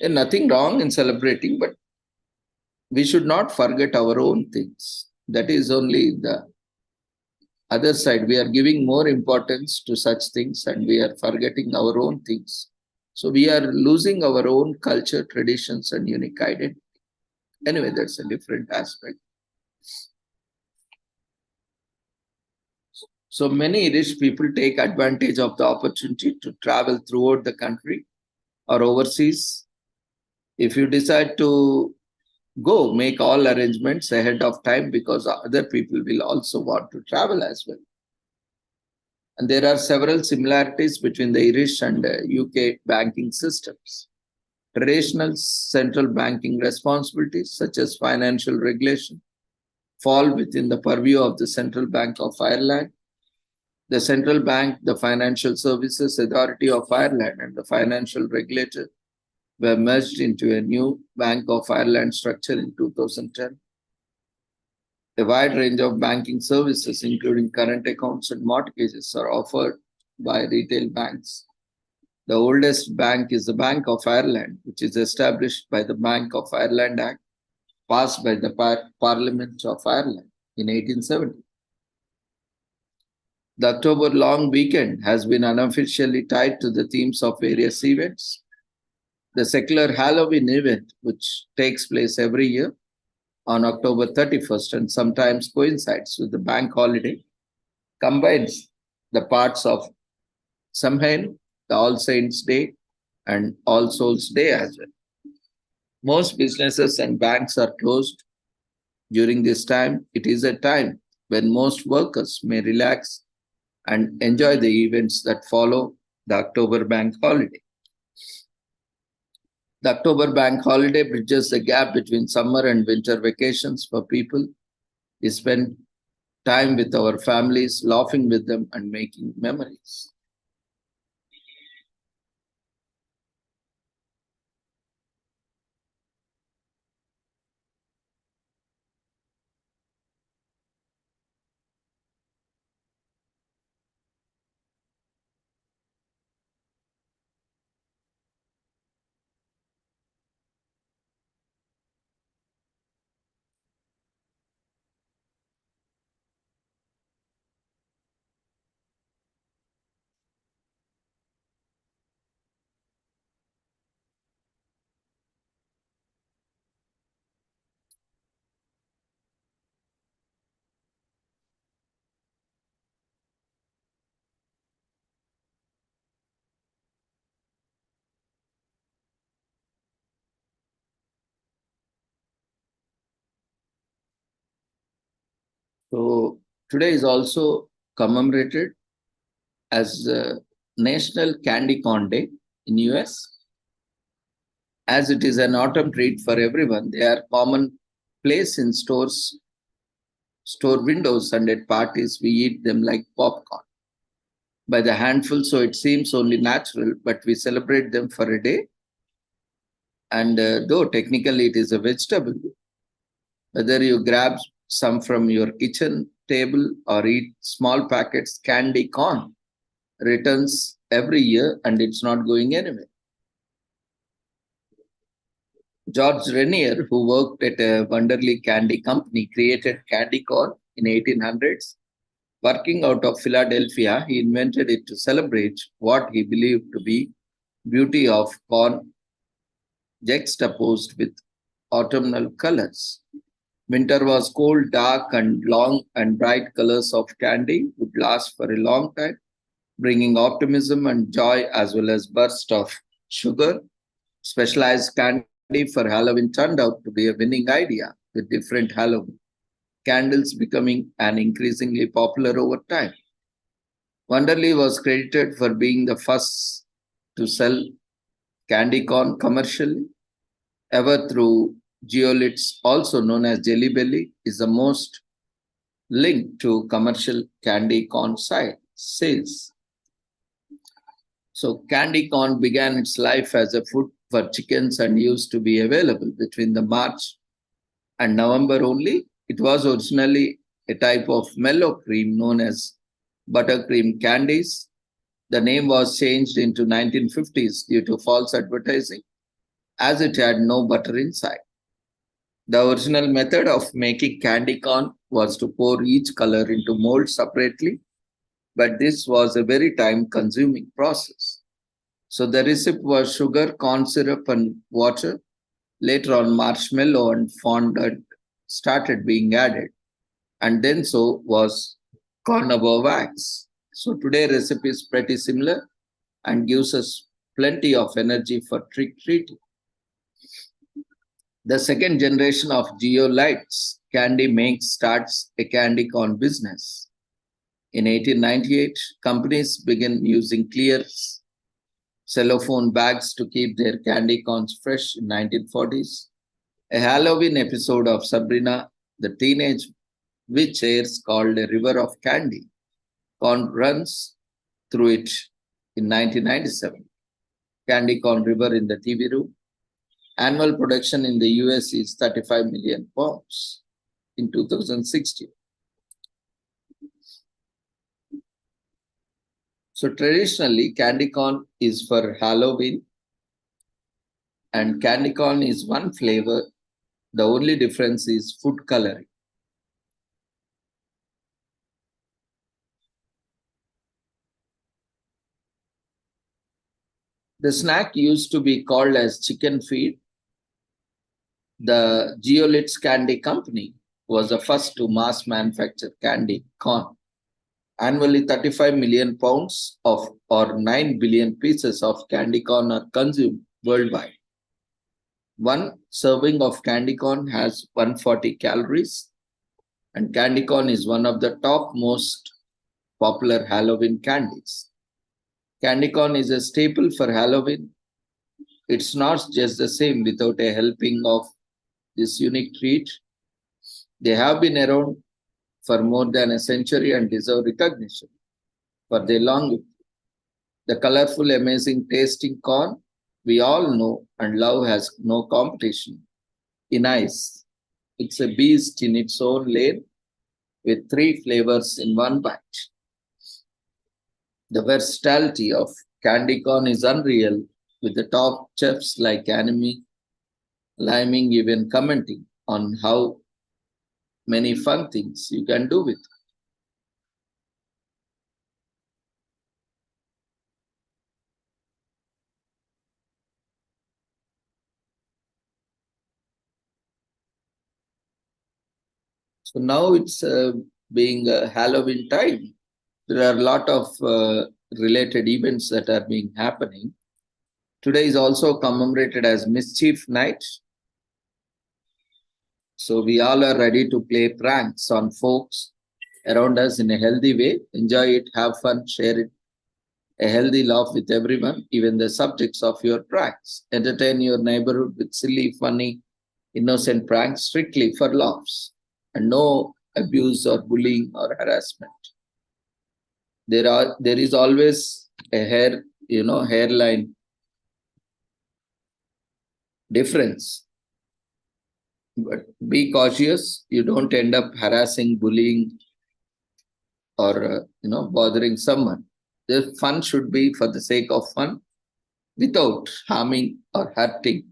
And nothing wrong in celebrating, but we should not forget our own things. That is only the other side. We are giving more importance to such things and we are forgetting our own things. So we are losing our own culture, traditions, and unique identity. Anyway, that's a different aspect. So many rich people take advantage of the opportunity to travel throughout the country or overseas. If you decide to go, make all arrangements ahead of time because other people will also want to travel as well. And there are several similarities between the Irish and UK banking systems. Traditional central banking responsibilities, such as financial regulation, fall within the purview of the Central Bank of Ireland. The Central Bank, the Financial Services Authority of Ireland, and the financial regulator were merged into a new Bank of Ireland structure in 2010. A wide range of banking services, including current accounts and mortgages, are offered by retail banks. The oldest bank is the Bank of Ireland, which is established by the Bank of Ireland Act, passed by the Parliament of Ireland in 1870. The October long weekend has been unofficially tied to the themes of various events. The secular Halloween event, which takes place every year on October 31st and sometimes coincides with the bank holiday, combines the parts of Samhain, the All Saints' Day, and All Souls' Day as well. Most businesses and banks are closed during this time. It is a time when most workers may relax and enjoy the events that follow the October bank holiday. The October bank holiday bridges the gap between summer and winter vacations for people. We spend time with our families, laughing with them, and making memories. So today is also commemorated as National Candy Corn Day in US. As it is an autumn treat for everyone, they are common place in store windows, and at parties we eat them like popcorn by the handful, so it seems only natural, but we celebrate them for a day. And though technically it is a vegetable, whether you grab some from your kitchen table or eat small packets, candy corn returns every year and it's not going anywhere. George Renier, who worked at a Wonderly Candy Company, created candy corn in 1800s. Working out of Philadelphia, he invented it to celebrate what he believed to be beauty of corn juxtaposed with autumnal colors. Winter was cold, dark, and long, and bright colors of candy would last for a long time, bringing optimism and joy as well as burst of sugar. Specialized candy for Halloween turned out to be a winning idea with different Halloween candles becoming an increasingly popular over time. Wonderly was credited for being the first to sell candy corn commercially ever through Geolits, also known as Jelly Belly, is the most linked to commercial candy corn sales. So candy corn began its life as a food for chickens and used to be available between the March and November only. It was originally a type of mellow cream known as buttercream candies. The name was changed into 1950s due to false advertising as it had no butter inside. The original method of making candy corn was to pour each color into molds separately, but this was a very time consuming process. So the recipe was sugar, corn syrup, and water. Later on, marshmallow and fondant started being added, and then so was carnauba wax. So today recipe is pretty similar and gives us plenty of energy for trick treating. The second generation of Geolites candy makes starts a candy corn business. In 1898, companies began using clear cellophane bags to keep their candy corns fresh. In 1940s, a Halloween episode of Sabrina the Teenage Witch airs called A River of Candy. Corn runs through it in 1997. Candy Corn River in the TV room. Annual production in the US is 35 million pounds in 2016. So traditionally, candy corn is for Halloween, and candy corn is one flavor. The only difference is food coloring. The snack used to be called as chicken feed. The Geolitz Candy Company was the first to mass manufacture candy corn. Annually, 35 million pounds of or 9 billion pieces of candy corn are consumed worldwide. One serving of candy corn has 140 calories, and candy corn is one of the top most popular Halloween candies. Candy corn is a staple for Halloween. It's not just the same without a helping of this unique treat. They have been around for more than a century and deserve recognition for their longevity. The colorful, amazing tasting corn we all know and love has no competition in ice. It's a beast in its own lane with 3 flavors in one bite. The versatility of candy corn is unreal, with the top chefs like Anime Liming even commenting on how many fun things you can do with it. So now it's being Halloween time. There are a lot of related events that are being happening. Today is also commemorated as Mischief Night. So we all are ready to play pranks on folks around us in a healthy way. Enjoy it, have fun, share it. A healthy laugh with everyone, even the subjects of your pranks. Entertain your neighborhood with silly, funny, innocent pranks strictly for laughs, and no abuse or bullying or harassment. There is always a hairline difference. But be cautious. You don't end up harassing, bullying, or bothering someone. The fun should be for the sake of fun, without harming or hurting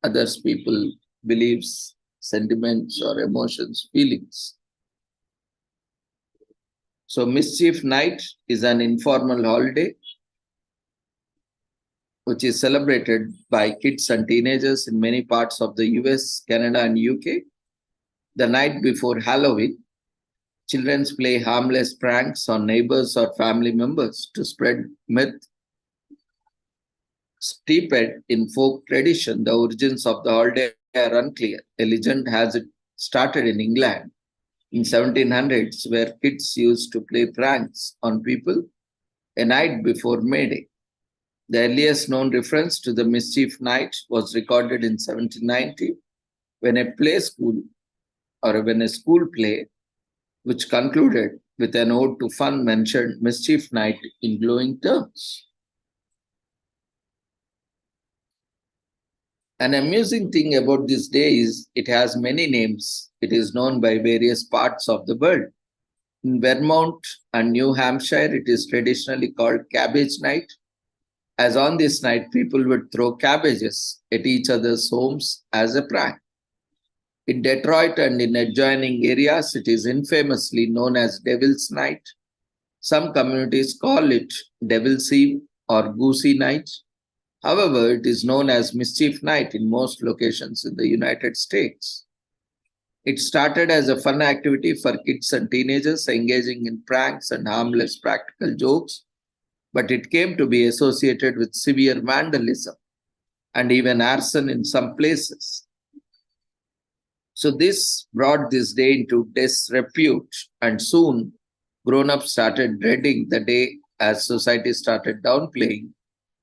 others people beliefs, sentiments, or emotions, feelings. So mischief night is an informal holiday which is celebrated by kids and teenagers in many parts of the US, Canada, and UK. The night before Halloween, children play harmless pranks on neighbors or family members to spread myth. Steeped in folk tradition, the origins of the holiday are unclear. A legend has it started in England in 1700s, where kids used to play pranks on people a night before May Day. The earliest known reference to the mischief night was recorded in 1790, when when a school play, which concluded with an ode to fun, mentioned mischief night in glowing terms. An amusing thing about this day is it has many names. It is known by various parts of the world. In Vermont and New Hampshire, it is traditionally called Cabbage Night, as on this night people would throw cabbages at each other's homes as a prank. In Detroit and in adjoining areas, it is infamously known as Devil's Night. Some communities call it Devil's Eve or Goosey Night. However, it is known as Mischief Night in most locations in the United States. It started as a fun activity for kids and teenagers engaging in pranks and harmless practical jokes, but it came to be associated with severe vandalism and even arson in some places. So this brought this day into disrepute, and soon grown-ups started dreading the day as society started downplaying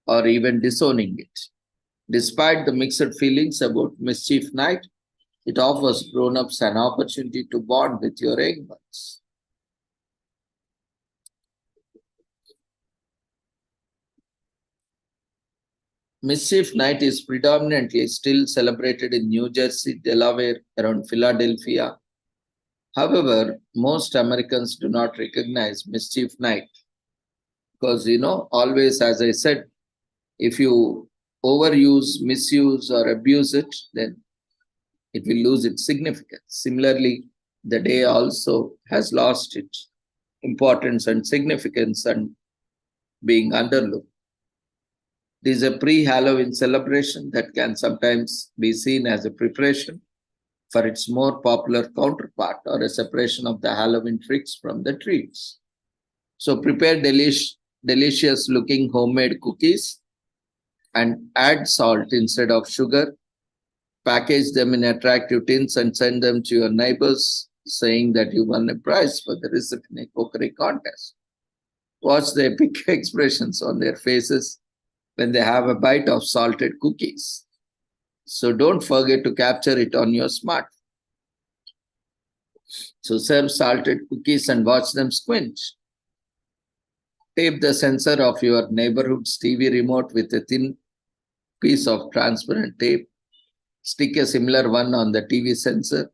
or even disowning it. Despite the mixed feelings about Mischief Night, it offers grown-ups an opportunity to bond with your young ones. Mischief Night is predominantly still celebrated in New Jersey, Delaware, around Philadelphia. However, most Americans do not recognize Mischief Night because, always, as I said, if you overuse, misuse, or abuse it, then it will lose its significance. Similarly, the day also has lost its importance and significance and being underlooked. It is a pre-Halloween celebration that can sometimes be seen as a preparation for its more popular counterpart or a separation of the Halloween tricks from the treats. So prepare delicious looking homemade cookies and add salt instead of sugar. Package them in attractive tins and send them to your neighbors, saying that you won a prize for the recipe in a cookery contest. Watch the epic expressions on their faces when they have a bite of salted cookies. So don't forget to capture it on your smartphone. So serve salted cookies and watch them squint. Tape the sensor of your neighborhood's TV remote with a thin piece of transparent tape. Stick a similar one on the TV sensor.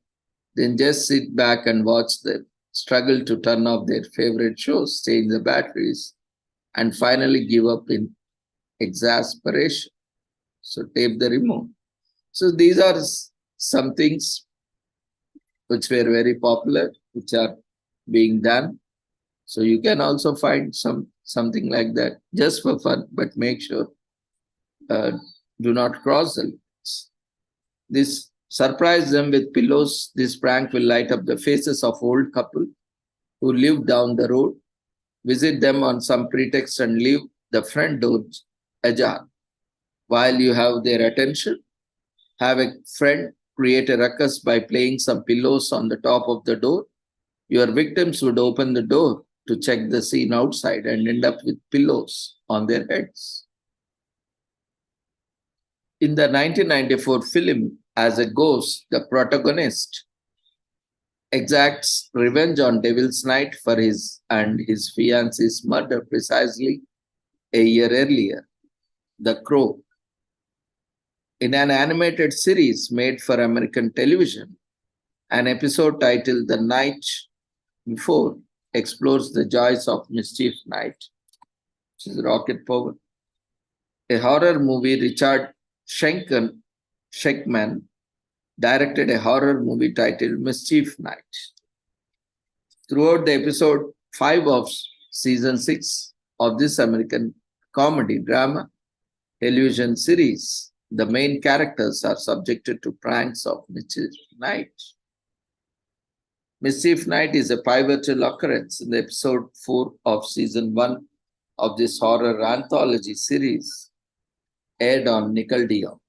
Then just sit back and watch them struggle to turn off their favorite shows, change the batteries, and finally give up in exasperation. So tape the remote. So these are some things which were very popular, which are being done. So you can also find something like that just for fun, but make sure do not cross the limits. This surprise them with pillows. This prank will light up the faces of old couple who live down the road. Visit them on some pretext and leave the front door ajar. While you have their attention, have a friend create a ruckus by playing some pillows on the top of the door. Your victims would open the door to check the scene outside and end up with pillows on their heads. In the 1994 film, as a ghost, the protagonist exacts revenge on Devil's Night for his and his fiancee's murder precisely a year earlier, The Crow. In an animated series made for American television, an episode titled The Night Before explores the joys of Mischief Night, which is rocket power. A horror movie, Richard Schenkman directed a horror movie titled Mischief Night. Throughout the episode 5 of season 6 of this American comedy drama television series, the main characters are subjected to pranks of Mischief Night. Mischief Night is a pivotal occurrence in the episode 4 of season 1 of this horror anthology series, aired on Nickelodeon.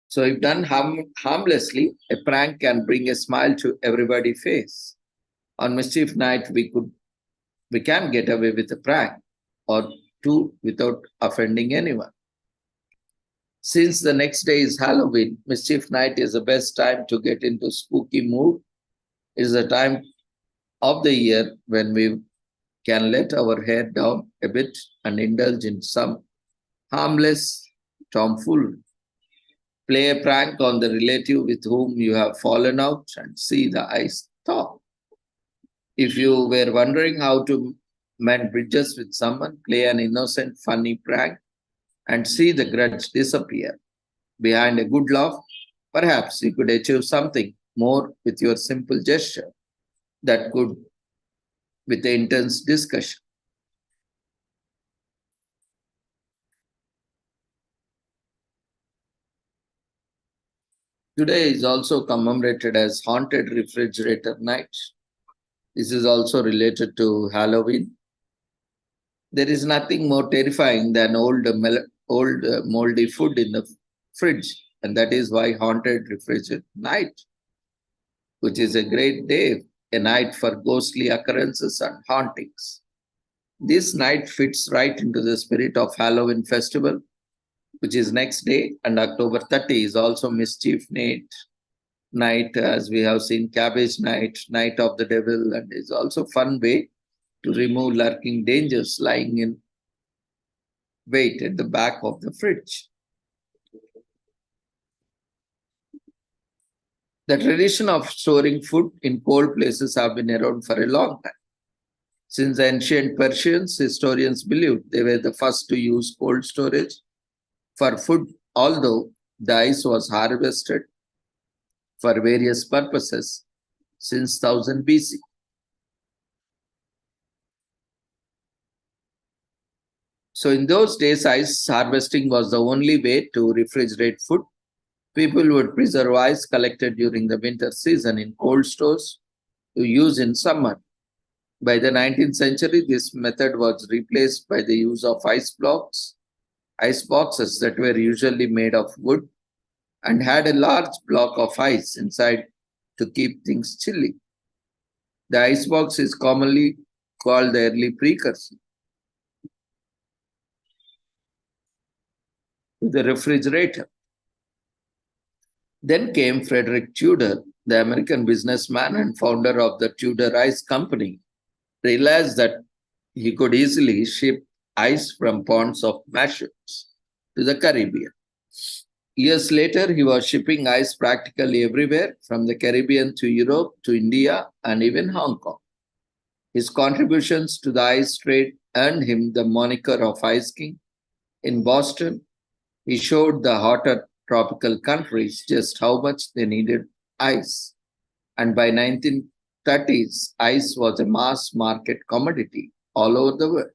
So, if done harmlessly, a prank can bring a smile to everybody's face. On Mischief Night, we can get away with a prank or two without offending anyone. Since the next day is Halloween, Mischief Night is the best time to get into spooky mood. It is a time of the year when we can let our hair down a bit and indulge in some harmless tomfoolery. Play a prank on the relative with whom you have fallen out and see the ice thaw. If you were wondering how to mend bridges with someone, play an innocent, funny prank and see the grudge disappear. Behind a good laugh, perhaps you could achieve something more with your simple gesture that could with the intense discussion. Today is also commemorated as Haunted Refrigerator Night. This is also related to Halloween. There is nothing more terrifying than old moldy food in the fridge, and that is why Haunted Refrigerator Night, which is a great day, a night for ghostly occurrences and hauntings. This night fits right into the spirit of Halloween festival, which is next day, and October 30 is also Mischief Night, as we have seen Cabbage Night, Night of the Devil, and is also fun way to remove lurking dangers lying in wait at the back of the fridge. The tradition of storing food in cold places have been around for a long time. Since the ancient Persians, historians believed they were the first to use cold storage for food, although the ice was harvested for various purposes since 1000 BC. So in those days, ice harvesting was the only way to refrigerate food. People would preserve ice collected during the winter season in cold stores to use in summer. By the 19th century, this method was replaced by the use of ice boxes that were usually made of wood and had a large block of ice inside to keep things chilly. The icebox is commonly called the early precursor to the refrigerator. Then came Frederick Tudor, the American businessman and founder of the Tudor Ice Company, realized that he could easily ship ice from ponds of Massachusetts to the Caribbean. Years later, he was shipping ice practically everywhere, from the Caribbean to Europe to India and even Hong Kong. His contributions to the ice trade earned him the moniker of Ice King. In Boston, he showed the hotter tropical countries just how much they needed ice. And by 1930s, ice was a mass market commodity all over the world.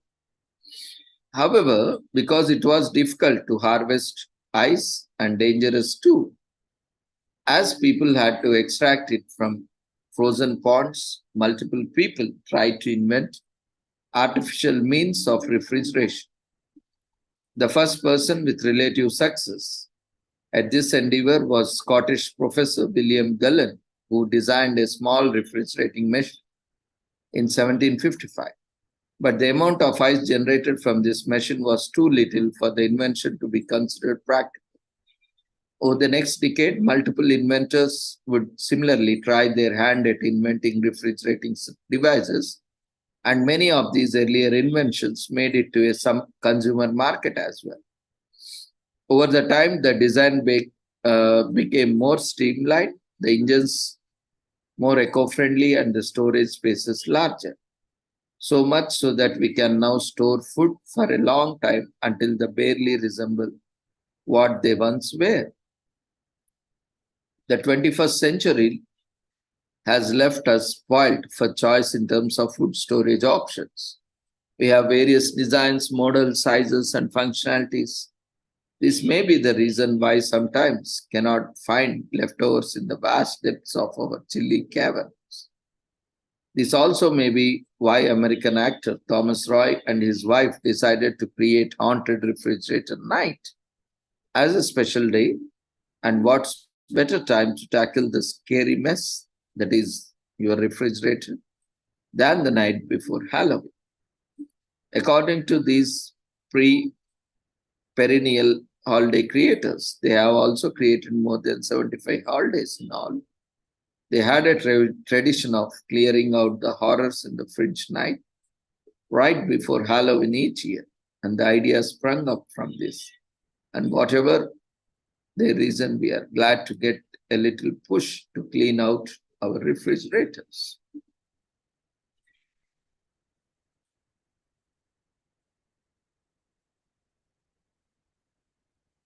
However, because it was difficult to harvest ice and dangerous too, as people had to extract it from frozen ponds, multiple people tried to invent artificial means of refrigeration. The first person with relative success at this endeavor was Scottish professor William Cullen, who designed a small refrigerating machine in 1755. But the amount of ice generated from this machine was too little for the invention to be considered practical. Over the next decade, multiple inventors would similarly try their hand at inventing refrigerating devices, and many of these earlier inventions made it to a some consumer market as well. Over the time, the design became more streamlined, the engines more eco-friendly, and the storage spaces larger. So much so that we can now store food for a long time until they barely resemble what they once were. The 21st century has left us spoiled for choice in terms of food storage options. We have various designs, models, sizes, and functionalities. This may be the reason why sometimes cannot find leftovers in the vast depths of our chilly caverns. This also may be why American actor Thomas Roy and his wife decided to create Haunted Refrigerator Night as a special day, and what's better time to tackle the scary mess that is your refrigerator than the night before Halloween. According to these perennial holiday creators, they have also created more than 75 holidays in all. They had a tradition of clearing out the horrors in the fridge night right before Halloween each year, and the idea sprung up from this. And whatever the reason, we are glad to get a little push to clean out our refrigerators.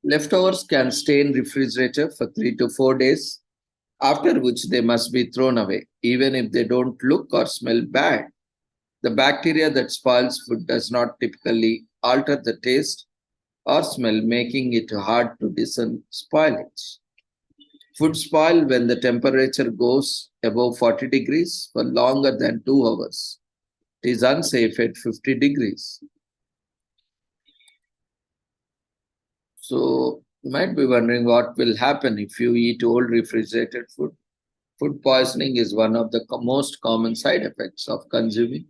Leftovers can stay in refrigerator for 3 to 4 days, after which they must be thrown away, even if they don't look or smell bad. The bacteria that spoils food does not typically alter the taste or smell, making it hard to discern spoilage. Food spoil when the temperature goes above 40 degrees for longer than 2 hours. It is unsafe at 50 degrees. So you might be wondering what will happen if you eat old refrigerated food. Food poisoning is one of the most common side effects of consuming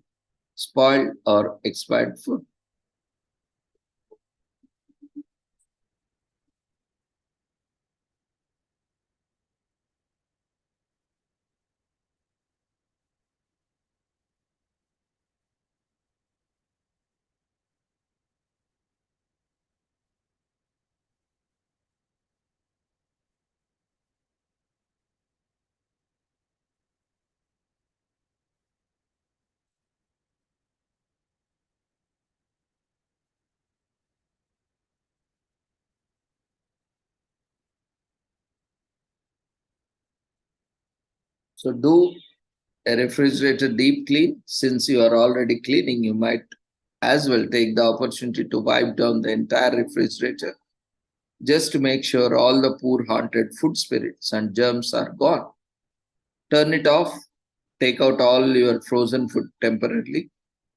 spoiled or expired food. So do a refrigerator deep clean. Since you are already cleaning, you might as well take the opportunity to wipe down the entire refrigerator just to make sure all the poor haunted food spirits and germs are gone. Turn it off, take out all your frozen food temporarily,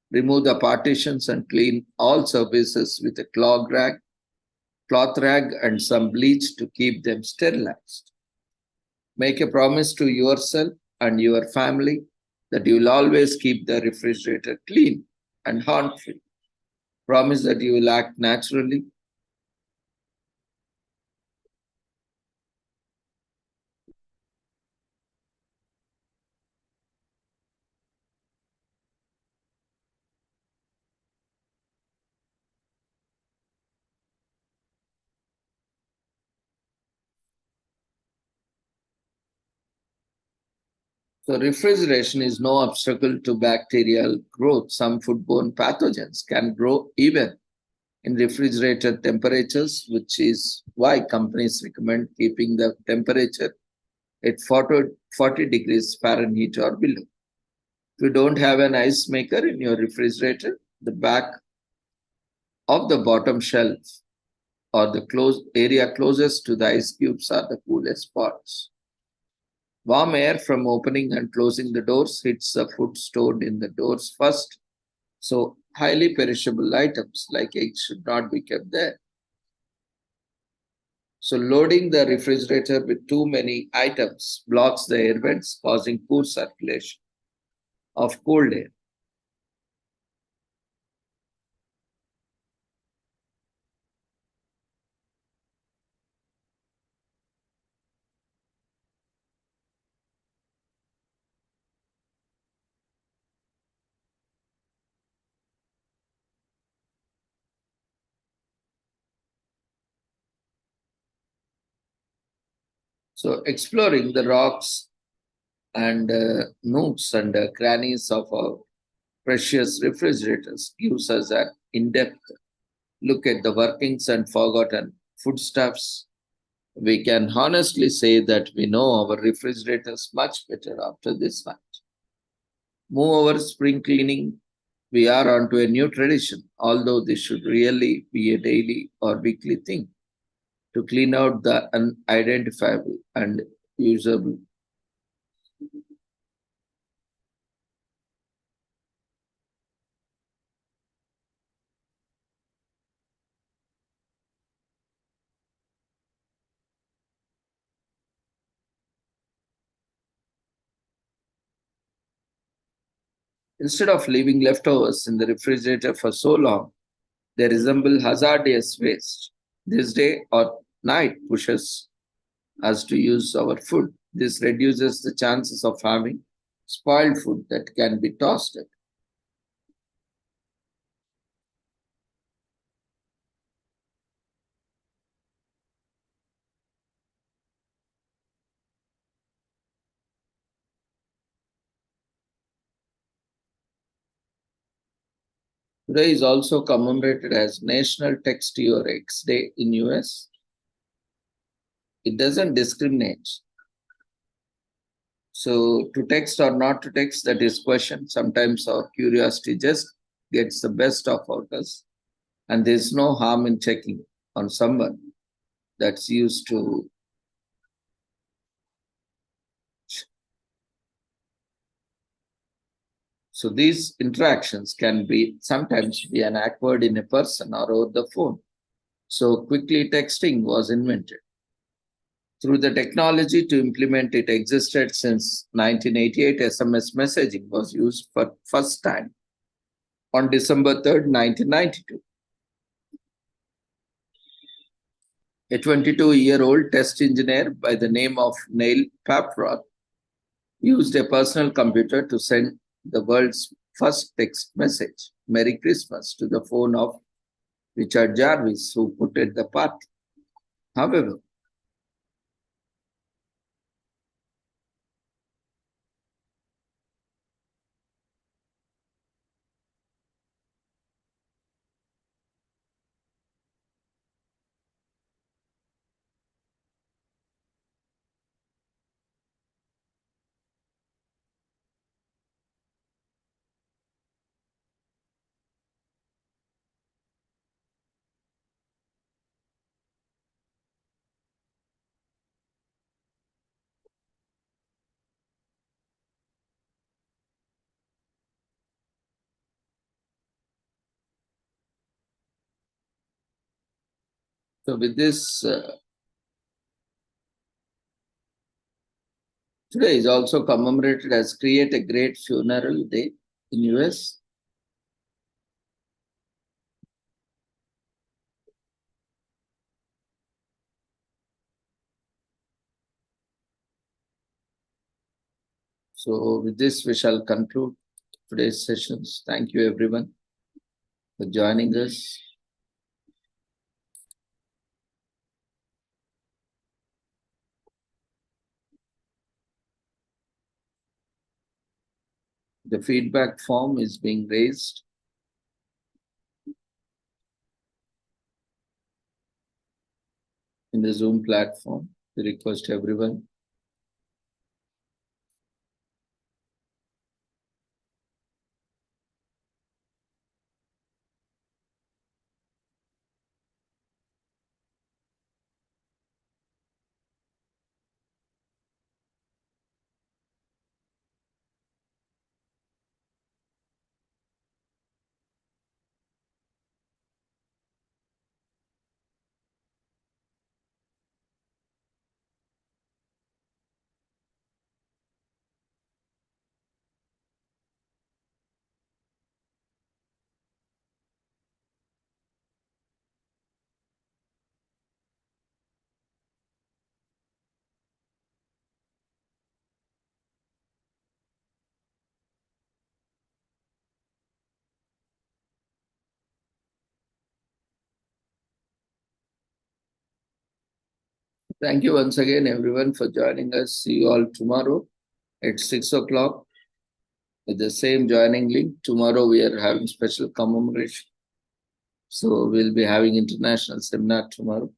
remove the partitions and clean all surfaces with a cloth rag and some bleach to keep them sterilized. Make a promise to yourself and your family that you will always keep the refrigerator clean and haunt-free. Promise that you will act naturally. So refrigeration is no obstacle to bacterial growth. Some foodborne pathogens can grow even in refrigerated temperatures, which is why companies recommend keeping the temperature at 40 degrees Fahrenheit or below. If you don't have an ice maker in your refrigerator, the back of the bottom shelf or the closed area closest to the ice cubes are the coolest spots. Warm air from opening and closing the doors hits the food stored in the doors first, so highly perishable items like eggs should not be kept there. So loading the refrigerator with too many items blocks the air vents, causing poor circulation of cold air. So exploring the rocks and nooks and crannies of our precious refrigerators gives us an in-depth look at the workings and forgotten foodstuffs. We can honestly say that we know our refrigerators much better after this fact. Moreover, spring cleaning, we are onto a new tradition, although this should really be a daily or weekly thing to clean out the unidentifiable and usable. Instead of leaving leftovers in the refrigerator for so long, they resemble hazardous waste. This day or night pushes us to use our food. This reduces the chances of having spoiled food that can be tossed. Today is also commemorated as National Text Your Ex Day in US. It doesn't discriminate. So to text or not to text, that is question. Sometimes our curiosity just gets the best of us, and there's no harm in checking on someone that's used to. So these interactions can be sometimes be an awkward in a person or over the phone. So quickly texting was invented. Through the technology to implement it existed since 1988, SMS messaging was used for first time on December 3rd, 1992. A 22-year-old test engineer by the name of Neil Paproth used a personal computer to send the world's first text message, Merry Christmas, to the phone of Richard Jarvis, who put at the party. However, so with this, today is also commemorated as Create a Great Funeral Day in US. So with this, we shall conclude today's sessions. Thank you, everyone, for joining us. The feedback form is being raised in the Zoom platform. We request everyone. Thank you once again, everyone, for joining us. See you all tomorrow at 6 o'clock with the same joining link. Tomorrow we are having special commemoration. So we'll be having international seminar tomorrow.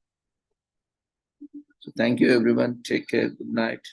So thank you, everyone. Take care. Good night.